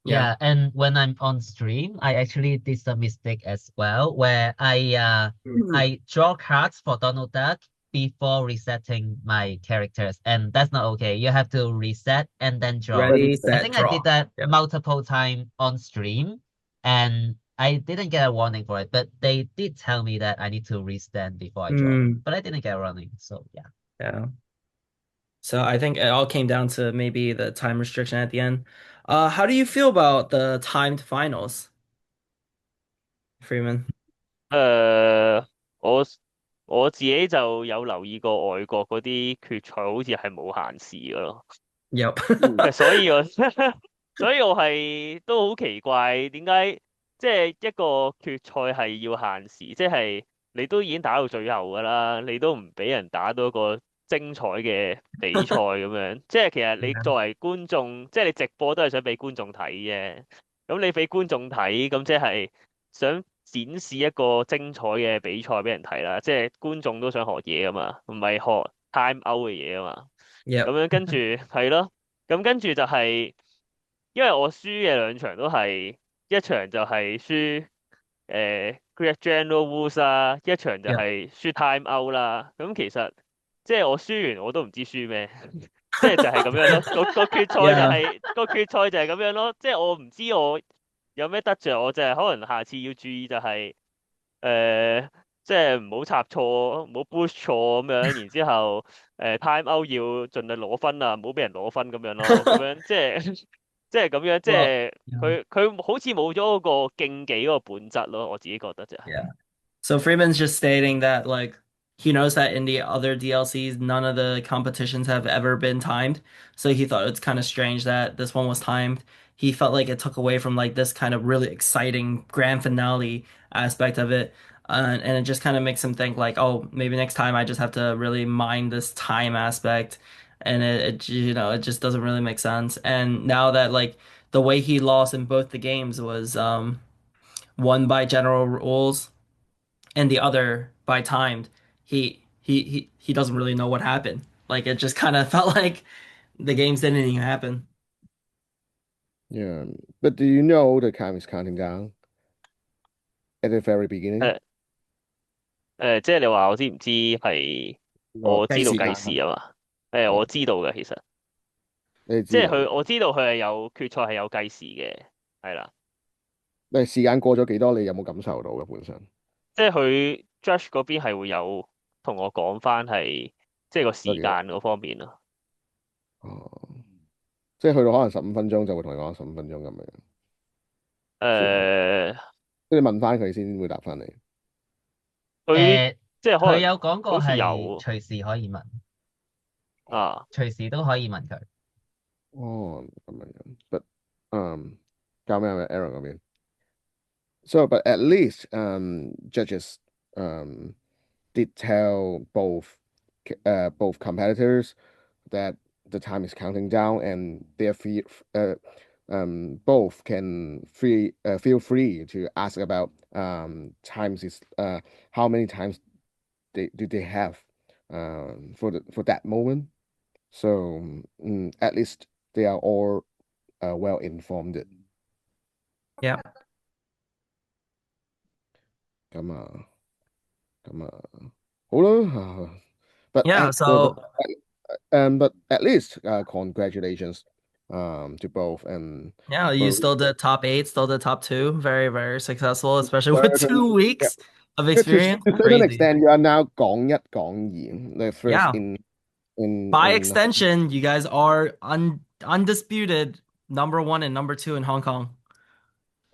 Yeah. Yeah, and when I'm on stream, I actually did some mistake as well, where I draw cards for Donald Duck before resetting my characters, and that's not okay. You have to reset and then draw. Ready, I set, think I draw. did that Yep. multiple time on stream, and I didn't get a warning for it, but they did tell me that I need to restand before I draw. Mm, But I didn't get a warning, so yeah. yeah. So I think it all came down to maybe the time restriction at the end. How do you feel about the timed finals, Freeman? 誒、我我自己就有留意過外國嗰啲決賽好似係冇限時㗎咯。Yep. 所以我所以我係都好奇怪，點解即係一個決賽係要限時？即係你都已經打到最後㗎啦，你都唔俾人打到一個精彩嘅比賽咁樣。即係其實你作為觀眾，即係你直播都係想俾觀眾睇啫。咁你俾觀眾睇，咁即係想展示一個精彩嘅比賽俾人睇啦。即係觀眾都想學嘢噶嘛，唔係學 time out 嘅嘢啊嘛。咁 Yep. 樣跟住係咯，咁跟住就係、因為我輸嘅兩場都係一場就係輸Great General Woods 啦，一場就 Yep. 係輸 time out 啦。咁其實即係我輸完我都唔知輸咩，即係就係咁樣咯。個決賽就 Yeah. 係、個決賽就係咁樣咯。即係我唔知我有咩得着，我就係可能下次要注意就係、誒、即係唔好插錯，唔好 push 錯咁樣，然之後time out 要盡量攞分啊，唔好俾人攞分咁樣咯。咁樣即係即係咁樣，即 Well, 係 yeah. 佢好似冇咗嗰個競技嗰個本質咯。我自己覺得就係、Yeah. So Freeman's just stating that like he knows that in the other DLCs none of the competitions have ever been timed. So he thought it's kind of strange that this one was timed. He felt like it took away from like this kind of really exciting grand finale aspect of it. And it just kind of makes him think like, oh, maybe next time I just have to really mind this time aspect. And it just doesn't really make sense. And now that like the way he lost in both the games was one by general rules and the other by timed, he doesn't really know what happened. Like it just kind of felt like the games didn't even happen. Yeah, but do you know the time is counting down at the very beginning? 誒即係你話我知唔知係我知道計時啊嘛？我知道嘅其實，即係佢我知道佢係有決賽係有計時嘅，係啦。你時間過咗幾多？你有冇感受到嘅本身？即係佢 judge 嗰邊係會有同我講翻係即係個時間嗰方面咯。哦，即係去到可能15分鐘就會同你講15分鐘咁樣。誒，即係你問翻佢先會答翻你。佢即係可佢能有講過好似係有隨時可以問，啊，隨時都可以問佢。哦，咁樣樣，but 教咩 Aaron 嗰邊？So, but at least judges did tell both competitors that the time is counting down and both can feel free to ask about times is how many times they have for that moment. So at least they are all well informed. Yeah. 咁啊，好啦，but Yeah, so but at least congratulations to both and yeah, you for still did top eight, still did top two. Very, very successful, especially with certain 2 weeks of experience. to certain Crazy. extent you are now 講一講二 the first Yeah. in By extension, you guys are undisputed number one and number two in Hong Kong.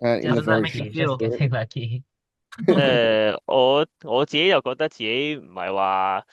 in How the does that very make you Lucky, feel? just getting lucky. 我自己又覺得自己唔係話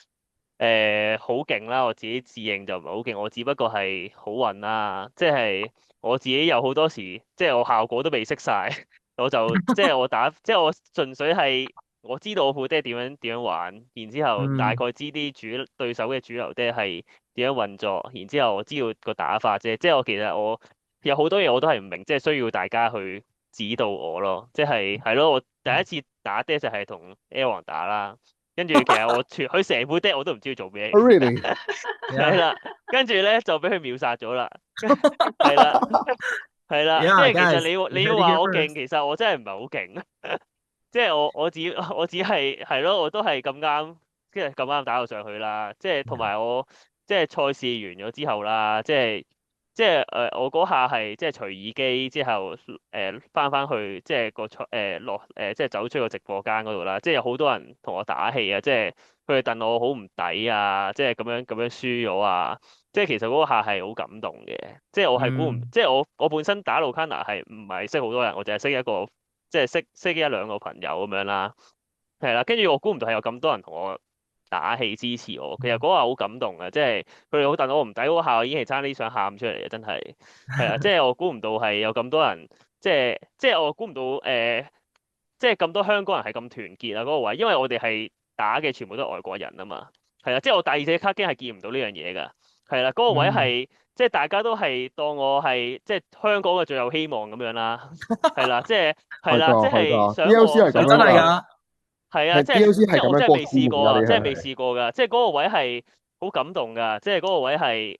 好勁啦，我自己自認就唔係好勁，我只不過係好運啦。即係我自己有好多時，即係我效果都未識晒，我就即係我打，即係我純粹係我知道我副爹點樣玩，然之後大嗯概知啲對手嘅主流爹係點樣運作，然之後我知道個打法啫。即係我其實我有好多嘢我都係唔明，即係需要大家去指導我咯。即係咯，我第一次打爹就係同 Air 王打啦。跟住其實佢成副 deck 我都唔知佢做咩，Oh, really? 係啦，跟住咧就俾佢秒殺咗啦，係啦，係啦，即 Yeah, 係其實 guys, 你 you 要 heard it 話 here 我勁，first. 其實我真係唔係好勁，即係我只係咯，我都係咁啱，即係咁啱打到上去啦，即係同埋我即係賽事完咗之後啦，我嗰下係即係隨耳機之後翻去即係即係走出個直播間嗰度啦，即係有好多人同我打氣啊，即係佢哋戥我好唔抵啊，即係咁樣輸咗啊，即係其實嗰下係好感動嘅，即係我係估唔，嗯即係我本身打 Lorcana 係唔係識好多人，我淨係識一個，即係識一兩個朋友咁樣啦，係啦，跟住我估唔到係有咁多人同我打氣支持我，其實嗰下好感動啊！即係佢哋好戥我唔抵嗰下，我已經係差啲想喊出嚟嘅，真係係啊！即係我估唔到係有咁多人，即係我估唔到即係咁多香港人係咁團結啊嗰個位，因為我哋係打嘅全部都係外國人啊嘛。係啦，即係我第二隻卡經係見唔到呢樣嘢㗎，係啦，嗰個位係即係大家都係當我係即係香港嘅最有希望咁樣啦，係啦，即係係啦，即係想 DLC 係咁真係想我去。樣㗎，㗎，係啊，係 即係 DLC 係即係我真係未咁樣過呼㗎，試過啊，真係未你係試過㗎，即係嗰個位係好感動㗎，即係嗰個位係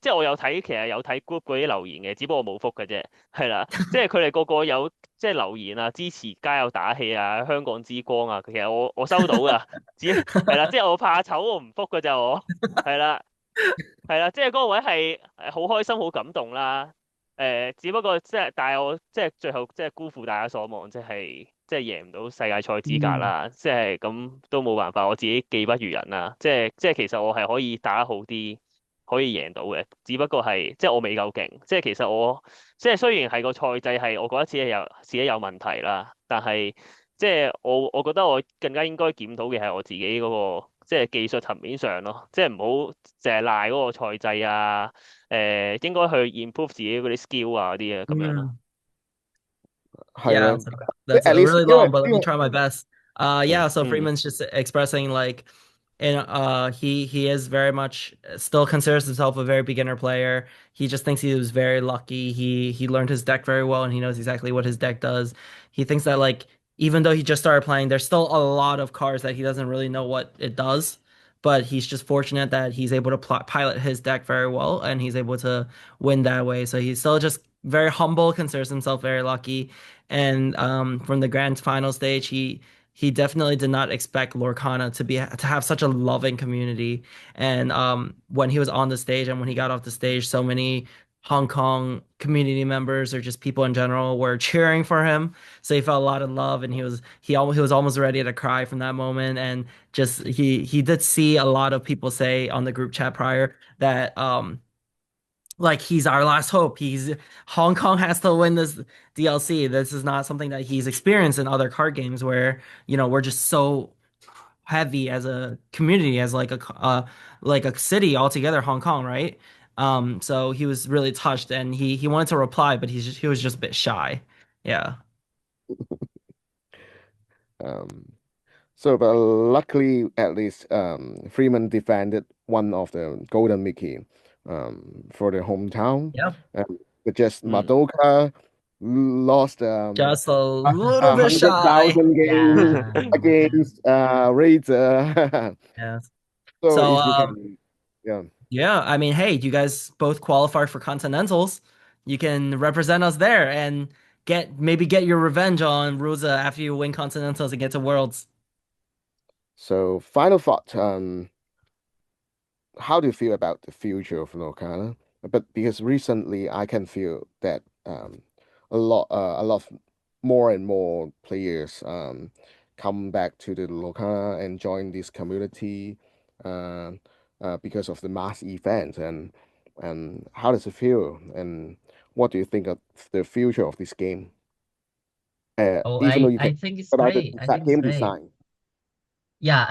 即係我有睇，其實有睇 group 嗰啲留言嘅，只不過冇覆嘅啫，係啦，即係佢哋個個有即係留言啊，支持加油打氣啊，香港之光啊，其實我收到㗎，只係啦，即係我怕醜我唔覆㗎咋我，係啦。係啦，即係嗰個位係好開心、好感動啦。只不過即係，但係我即係最後即係辜負大家所望，即係贏唔到世界賽資格啦。即係咁都冇辦法，我自己技不如人啦。即係其實我係可以打得好啲，可以贏到嘅。只不過係即係我未夠勁。即係其實我即係雖然係個賽制係我覺得自己有問題啦，但係即係我覺得我更加應該檢討嘅係我自己嗰個即係技術層面上咯，即係唔好淨係賴嗰個賽制啊，應該去 improve 自己嗰啲 skill 啊嗰啲啊咁樣咯。係 Yeah, 啦，so 即 that's 係 at a least really 因為 long, but let me 呢 try my best. 個 Yeah, so 嗯 Freeman's just expressing like, and he is very much still considers himself a very beginner player. He just thinks he was very lucky. He learned his deck very well, and he knows exactly what his deck does. He thinks that like even though he just started playing, there's still a lot of cards that he doesn't really know what it does. But he's just fortunate that he's able to pilot his deck very well, and he's able to win that way. So he's still just very humble, considers himself very lucky. And from the grand final stage, he definitely did not expect Lorcana to have such a loving community. And when he was on the stage and when he got off the stage, so many Hong Kong community members or just people in general were cheering for him. So he felt a lot of love, and he was almost ready to cry from that moment. And just he did see a lot of people say on the group chat prior that like he's our last hope. He's Hong Kong has to win this DLC. This is not something that he's experienced in other card games where, we're just so heavy as a community, as like a city altogether, Hong Kong, right? So he was really touched, and he wanted to reply, but he was just a bit shy. Yeah. um so but luckily at least Freeman defended one of the golden Mickey for the hometown, Yeah. but just 嗯 Madoka lost Just a little a bit shy. 100,000 game Yeah. against Reizhe. Yeah. So So if you can, yeah. yeah, I mean, hey, you guys both qualify for Continentals. You can represent us there and maybe get your revenge on Ruza after you win Continentals and get to Worlds. So final thought, how do you feel about the future of Lorcana? But because recently I can feel that a lot more and more players come back to the Lorcana and join this community uh, because of the mass event, and how does it feel, and what do you think of the future of this game? Oh, Even though you I can think it's about the great. I think it's game great. design. Yeah,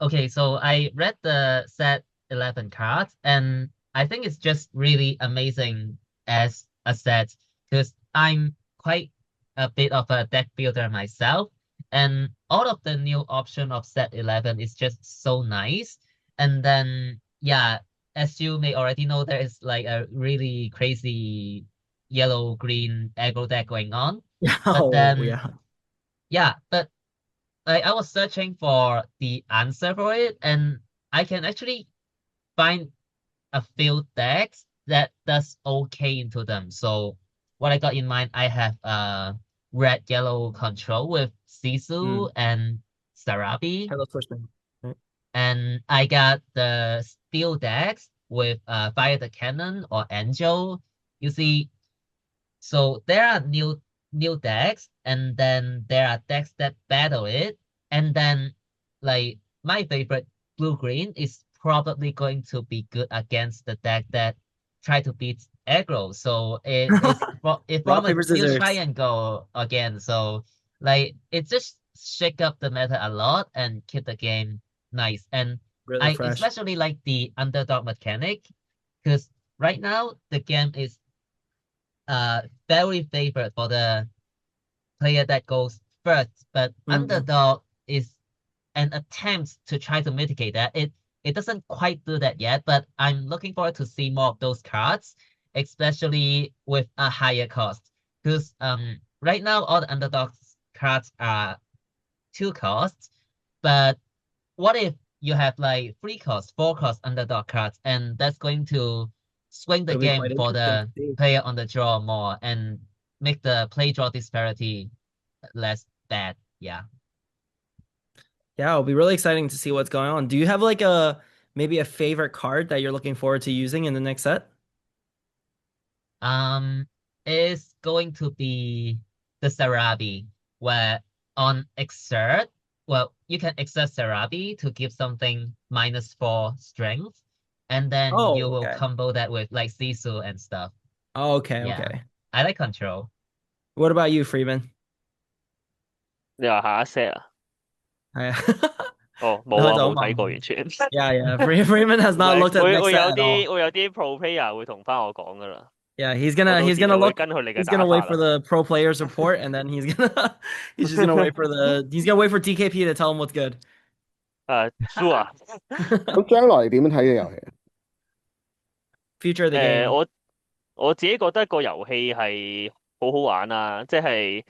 okay, so I read the set 11 cards, and I think it's just really amazing as a set because I'm quite a bit of a deck builder myself, and all of the new option of set 11 is just so nice. And then yeah, as you may already know, there is like a really crazy yellow green aggro deck going on. But Oh, then yeah. yeah, but I was searching for the answer for it, and I can actually find a few decks that does okay into them. So what I got in mind, I have red yellow control with Sisu Mm. and Sarabi, Hello, Switchman. Right. and I got the steel decks with Fire the Cannon or Angel. You see, so there are new decks, and then there are decks that battle it, and then like my favorite blue green is probably going to be good against the deck that try to beat aggro. So it form Rock, a paper, new scissors. triangle again. So like it just shake up the meta a lot and keep the game nice. And Really I fresh. especially like the underdog mechanic because right now the game is very favored for the player that goes first, but Mm. underdog is an attempt to try to mitigate that. It it doesn't quite do that yet, but I'm looking forward to see more of those cards, especially with a higher cost. Because right now all the underdogs cards are 2 costs, but what if you have like 3 costs, 4 cost underdog cards, and that's going to swing the It'll be game quite for interesting to the see. player on the draw more and make the play draw disparity less bad. Yeah. Yeah, it'll be really exciting to see what's going on. Do you have like a maybe a favorite card that you're looking forward to using in the next set? Um, is going to be the Sarabi, where on exert, well, you can exert Sarabi to give something -4 strength, and then Oh, you will okay. combo that with like Sisu and stuff. Oh, okay, Yeah, okay. I like control. What about you, Freeman? 你話下一 set 啊？I- 哦，冇啊，No, don't 冇睇 mind. 過完全。Yeah, yeah. Freeman has 唔 not 係，looked at 會 next set 有 at all. 啲會有啲 pro player 會同翻我講噶啦。Yeah,我到he's時gonna就會look. 跟佢哋嘅 He's 打 gonna 法 wait for啦。the pro players report, and then he's just gonna wait for he's gonna wait for DKP to tell him what's good. ，True 啊。咁將來點樣睇嘅遊戲啊？Future of the 誒，game. 我自己覺得個遊戲係好好玩啊，即係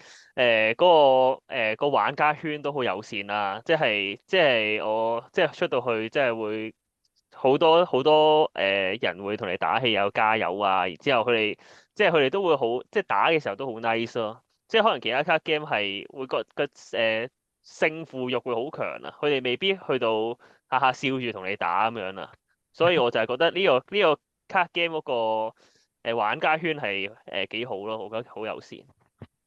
個玩家圈都好友善啊，即係我即係出到去即係會好多好多人會同你打氣有加油啊，然之後佢哋都會好即係打嘅時候都好 nice 咯，即係可能其他卡 game 係會勝負欲會好強啊，佢哋未必去到下下笑住同你打咁樣啊，所以我就係覺得呢個卡 game 嗰個玩家圈係幾好咯，我覺得好友善。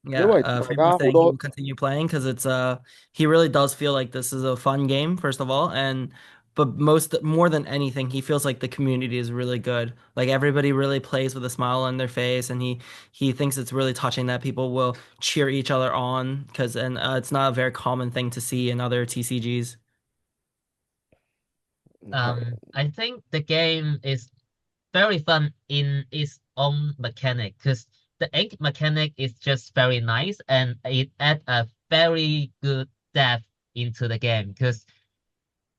因 Yeah, 為大 Freeman 家 was 好 saying he 多 will continue playing because it's he really does feel like this is a fun game, first of all, and but more than anything, he feels like the community is really good. Like everybody really plays with a smile on their face, and he thinks it's really touching that people will cheer each other on because and it's not a very common thing to see in other TCGs. 係 I think the game is very fun in its own mechanic because the ink mechanic is just very nice and it adds a very good depth into the game because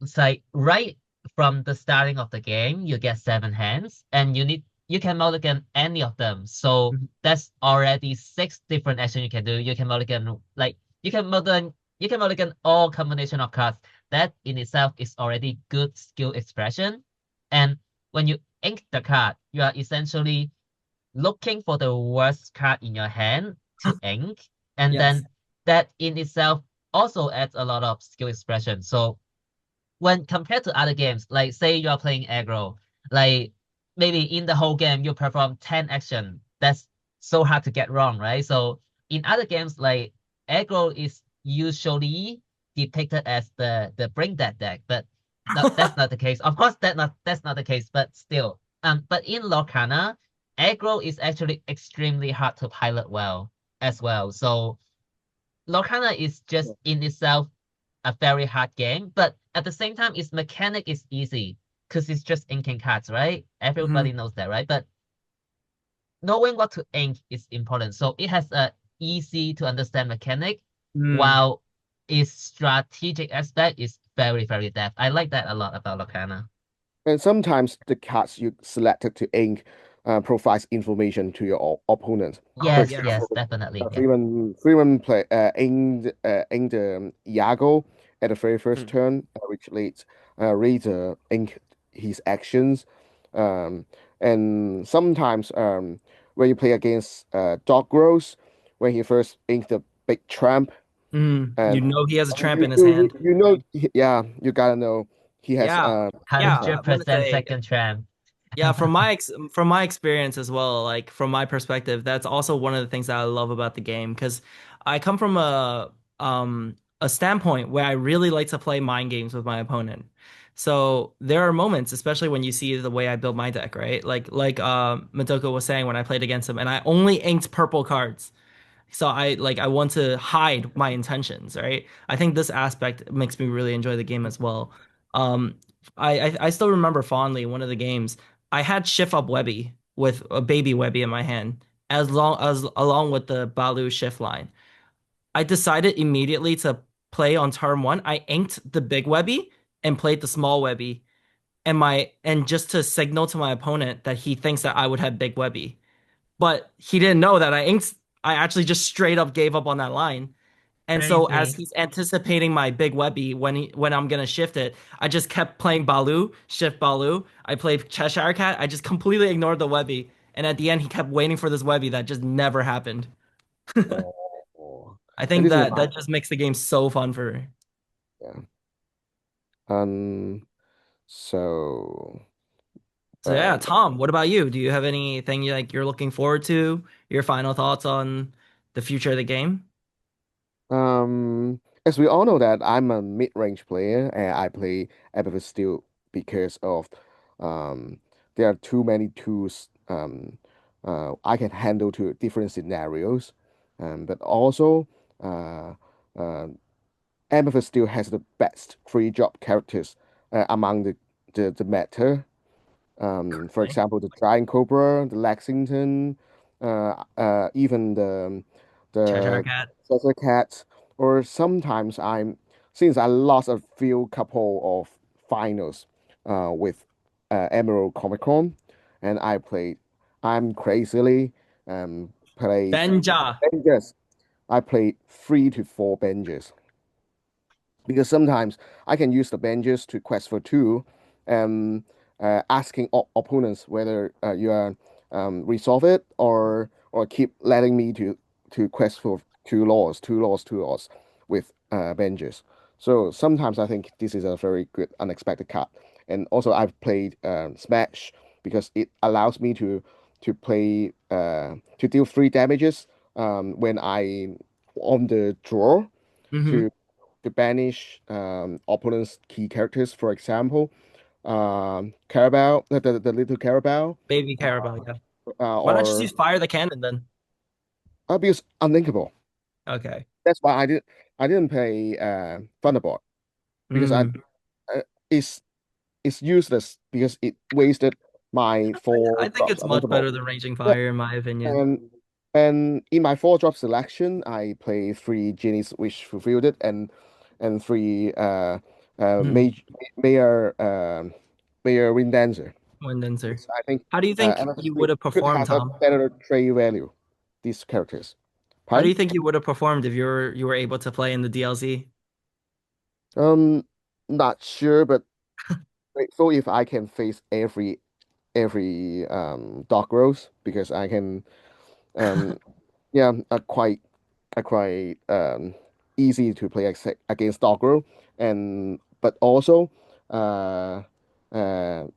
it's like right from the starting of the game, you get 7 hands and you can mulligan any of them. So Mhm. that's already 6 different actions you can do. You can mulligan like you can mulligan all combination of cards. That in itself is already good skill expression. And when you ink the card, you are essentially looking for the worst card in your hand to ink. And Yes. then that in itself also adds a lot of skill expression. So when compared to other games, like say you're playing aggro, like maybe in the whole game you perform 10 action. That's so hard to get wrong, right? So in other games, like aggro is usually depicted as the bring that deck, but no, that's not the case. Of course, that's not the case, but still. But in Lorcana, aggro is actually extremely hard to pilot well as well. So Lorcana is just in itself a very hard game, but at the same time, its mechanic is easy because it's just inking cards, right? Everybody Mhm. knows that, right? But knowing what to ink is important. So it has a easy to understand mechanic, Mm. while its strategic aspect is very, very depth. I like that a lot about Lorcana. And sometimes the cards you selected to ink provides information to your opponent. For Yes, Yes. yes, example, definitely. Yeah. Freeman play inked Iago at the very first 嗯 turn, which leads Reizhe ink his actions. Um, and sometimes when you play against Dog Rose, when he first inked the big tramp, Mm. and You know he has a tramp you in his you hand. you know, yeah, you gotta know he has Yeah. Yeah, I want to 100% say second tram. yeah, from my experience as well, like from my perspective, that's also one of the things that I love about the game because I come from a standpoint where I really like to play mind games with my opponent. So there are moments, especially when you see the way I build my deck, right? Like Madoka was saying when I played against him, and I only inked purple cards. So I want to hide my intentions, right? I think this aspect makes me really enjoy the game as well. Um, I still remember fondly one of the games. I had Shift Up Webby with a baby Webby in my hand, as long as along with the Balu shift line. I decided immediately to play on turn one. I inked the big Webby and played the small Webby and just to signal to my opponent that he thinks that I would have big Webby. But he didn't know that I actually just straight up gave up on that line. And so as Crazy. he's anticipating my big Webby when I'm gonna shift it, I just kept playing Baloo, shift Baloo. I played Cheshire Cat. I just completely ignored the Webby. And at the end he kept waiting for this Webby that just never happened. Oh. I And think this is that my that just makes the game so fun for me. yeah. Um. So So yeah, um. Tom, what about you? Do you have anything you're looking forward to? Your final thoughts on the future of the game? As we all know that I'm a mid-range player and I play Amethyst Steel because of um there are too many tools I can handle to different scenarios. But also uh uh Amethyst Steel has the best free drop characters among the meta. For Okay. example, the Giant Cobra, the Lexington, even Cheshire the Cat. Desert Cat, or sometimes since I lost a few couple of finals with Emerald Comic Con, and I'm crazily played Benja. benches. I played 3 to 4 benches because sometimes I can use the benches to quest for two, um, asking opponents whether you are resolve it or keep letting me to quest for two laws with benches. So sometimes I think this is a very good unexpected card. And also I've played Smash because it allows me to play to deal 3 damages when I on the draw Hmm. to banish opponent's key characters. For example, Carabao, the little Carabao, Baby uh, Carabao, yeah. Why not just or use Fire the Cannon then? because unlinkable. Okay. That's why I didn't play Thunderbolt because Mm. it's useless because it wasted my I four think drops it's much unlinkable. better than Raging Yeah, Fire, in my opinion. and in my 4 drop selection, I play 3 genies which fulfilled it, and 3 Hmm. Mayor Mayor Wind Dancer. Wind Dancer. Yes, I think How do you think MSS you would have could performed, have a Tom? better trade value. These characters. How do Pardon? you think you would have performed if you were able to play in the DLC? Um, Not sure, but grateful if I can face every dog roles because I can um yeah quite easy to play against Dogro, and but also uh, uh,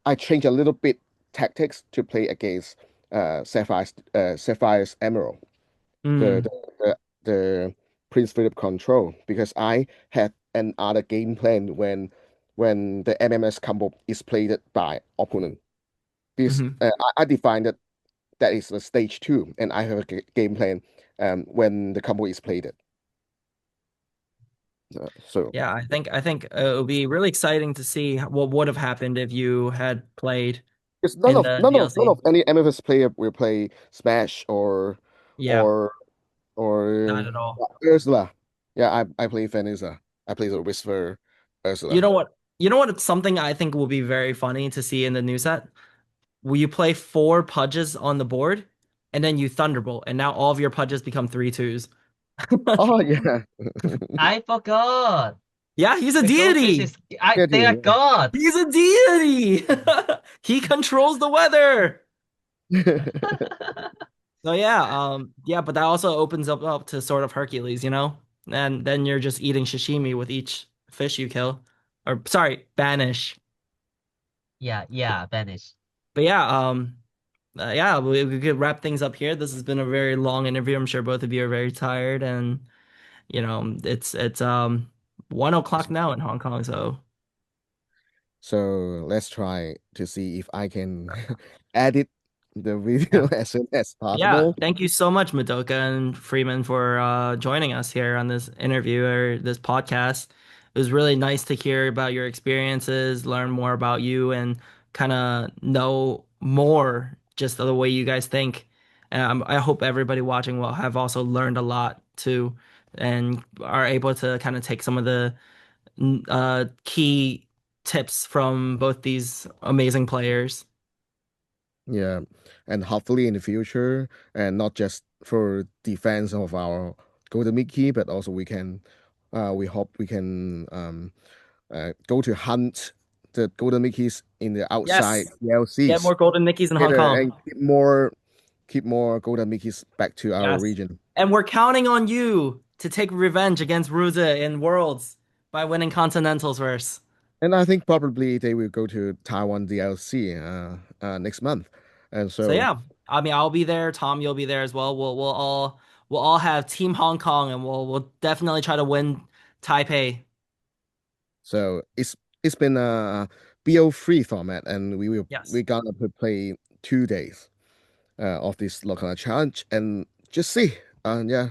I change a little bit tactics to play against Sapphire's Emerald, the Mm. the, the the Prince Philip control because I had another game plan when the MMS combo is played by opponent. This Hmm. I defined that is the stage 2, and I have a game plan when the combo is played. So Yeah, I think it would be really exciting to see what would have happened if you had played because in the none DLC. of any MFS player will play Smash Yeah, or not or at all. Ursula. Yeah, I play Vanessa. I play the Whisper You Ursula. know what? You know what? It's something I think will be very funny to see in the new set. Will you play 4 Pudges on the board, and then you Thunderbolt, and now all of your Pudges become 3/2s. Oh yeah, I forgot. Yeah, he's a The goldfish deity. is I yeah, they are dude, gods. He's a deity. He controls the weather. yeah. So yeah, yeah, but that also opens up to sort of Hercules, And then you're just eating sashimi with each fish you kill. Or sorry, banish. Yeah, yeah, Banish. But yeah, yeah, we could wrap things up here. This has been a very long interview. I'm sure both of you are very tired, and it's 1 o'clock now in Hong Kong. So So let's try to see if I can edit the yeah. video as soon as Yeah, possible. thank you so much, Madoka and Freeman, for joining us here on this interview or this podcast. It was really nice to hear about your experiences, learn more about you, and kind of know more just the way you guys think. And I hope everybody watching will have also learned a lot too, and are able to kind of take some of the key tips from both these amazing players. Yeah, and hopefully in the future, and not just for defense of our golden Mickey, but also we hope we can go to hunt the golden Mickeys in the outside Yes, get DLCs more golden Mickeys in Hong together and Kong. keep more golden Mickeys back to our Yes. region. And we're counting on you to take revenge against Reizhe in Worlds by winning Continentals verse. And I think probably they will go to Taiwan DLC next month. And So so yeah, I mean, I'll be there. Tom, you'll be there as well. We'll all have Team Hong Kong, and we'll definitely try to win Taipei. so it's been a BO3 format, and Yes. we're gonna play 2 days of this Lorcana challenge and just see. Yeah,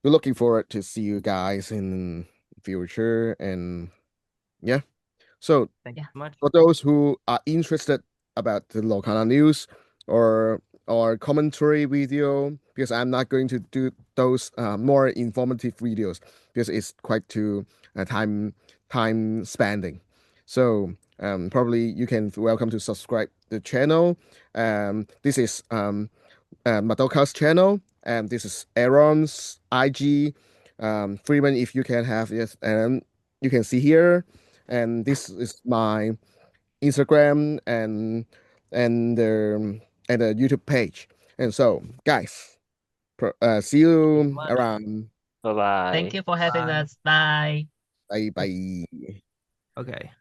we're looking forward to see you guys in future and yeah. So Thank you so much. for those who are interested about the Lorcana news or commentary video, because I'm not going to do those more informative videos because it's quite too time spending. So probably you can welcome to subscribe the channel. This is Madoka's channel, and this is Aaron's IG. Freeman, if you can have it, and you can see here. And this is my Instagram and the YouTube page. And so, guys, see Thank you so you much. around. Bye bye. Thank you for having Bye. us. Bye. Bye bye. Okay.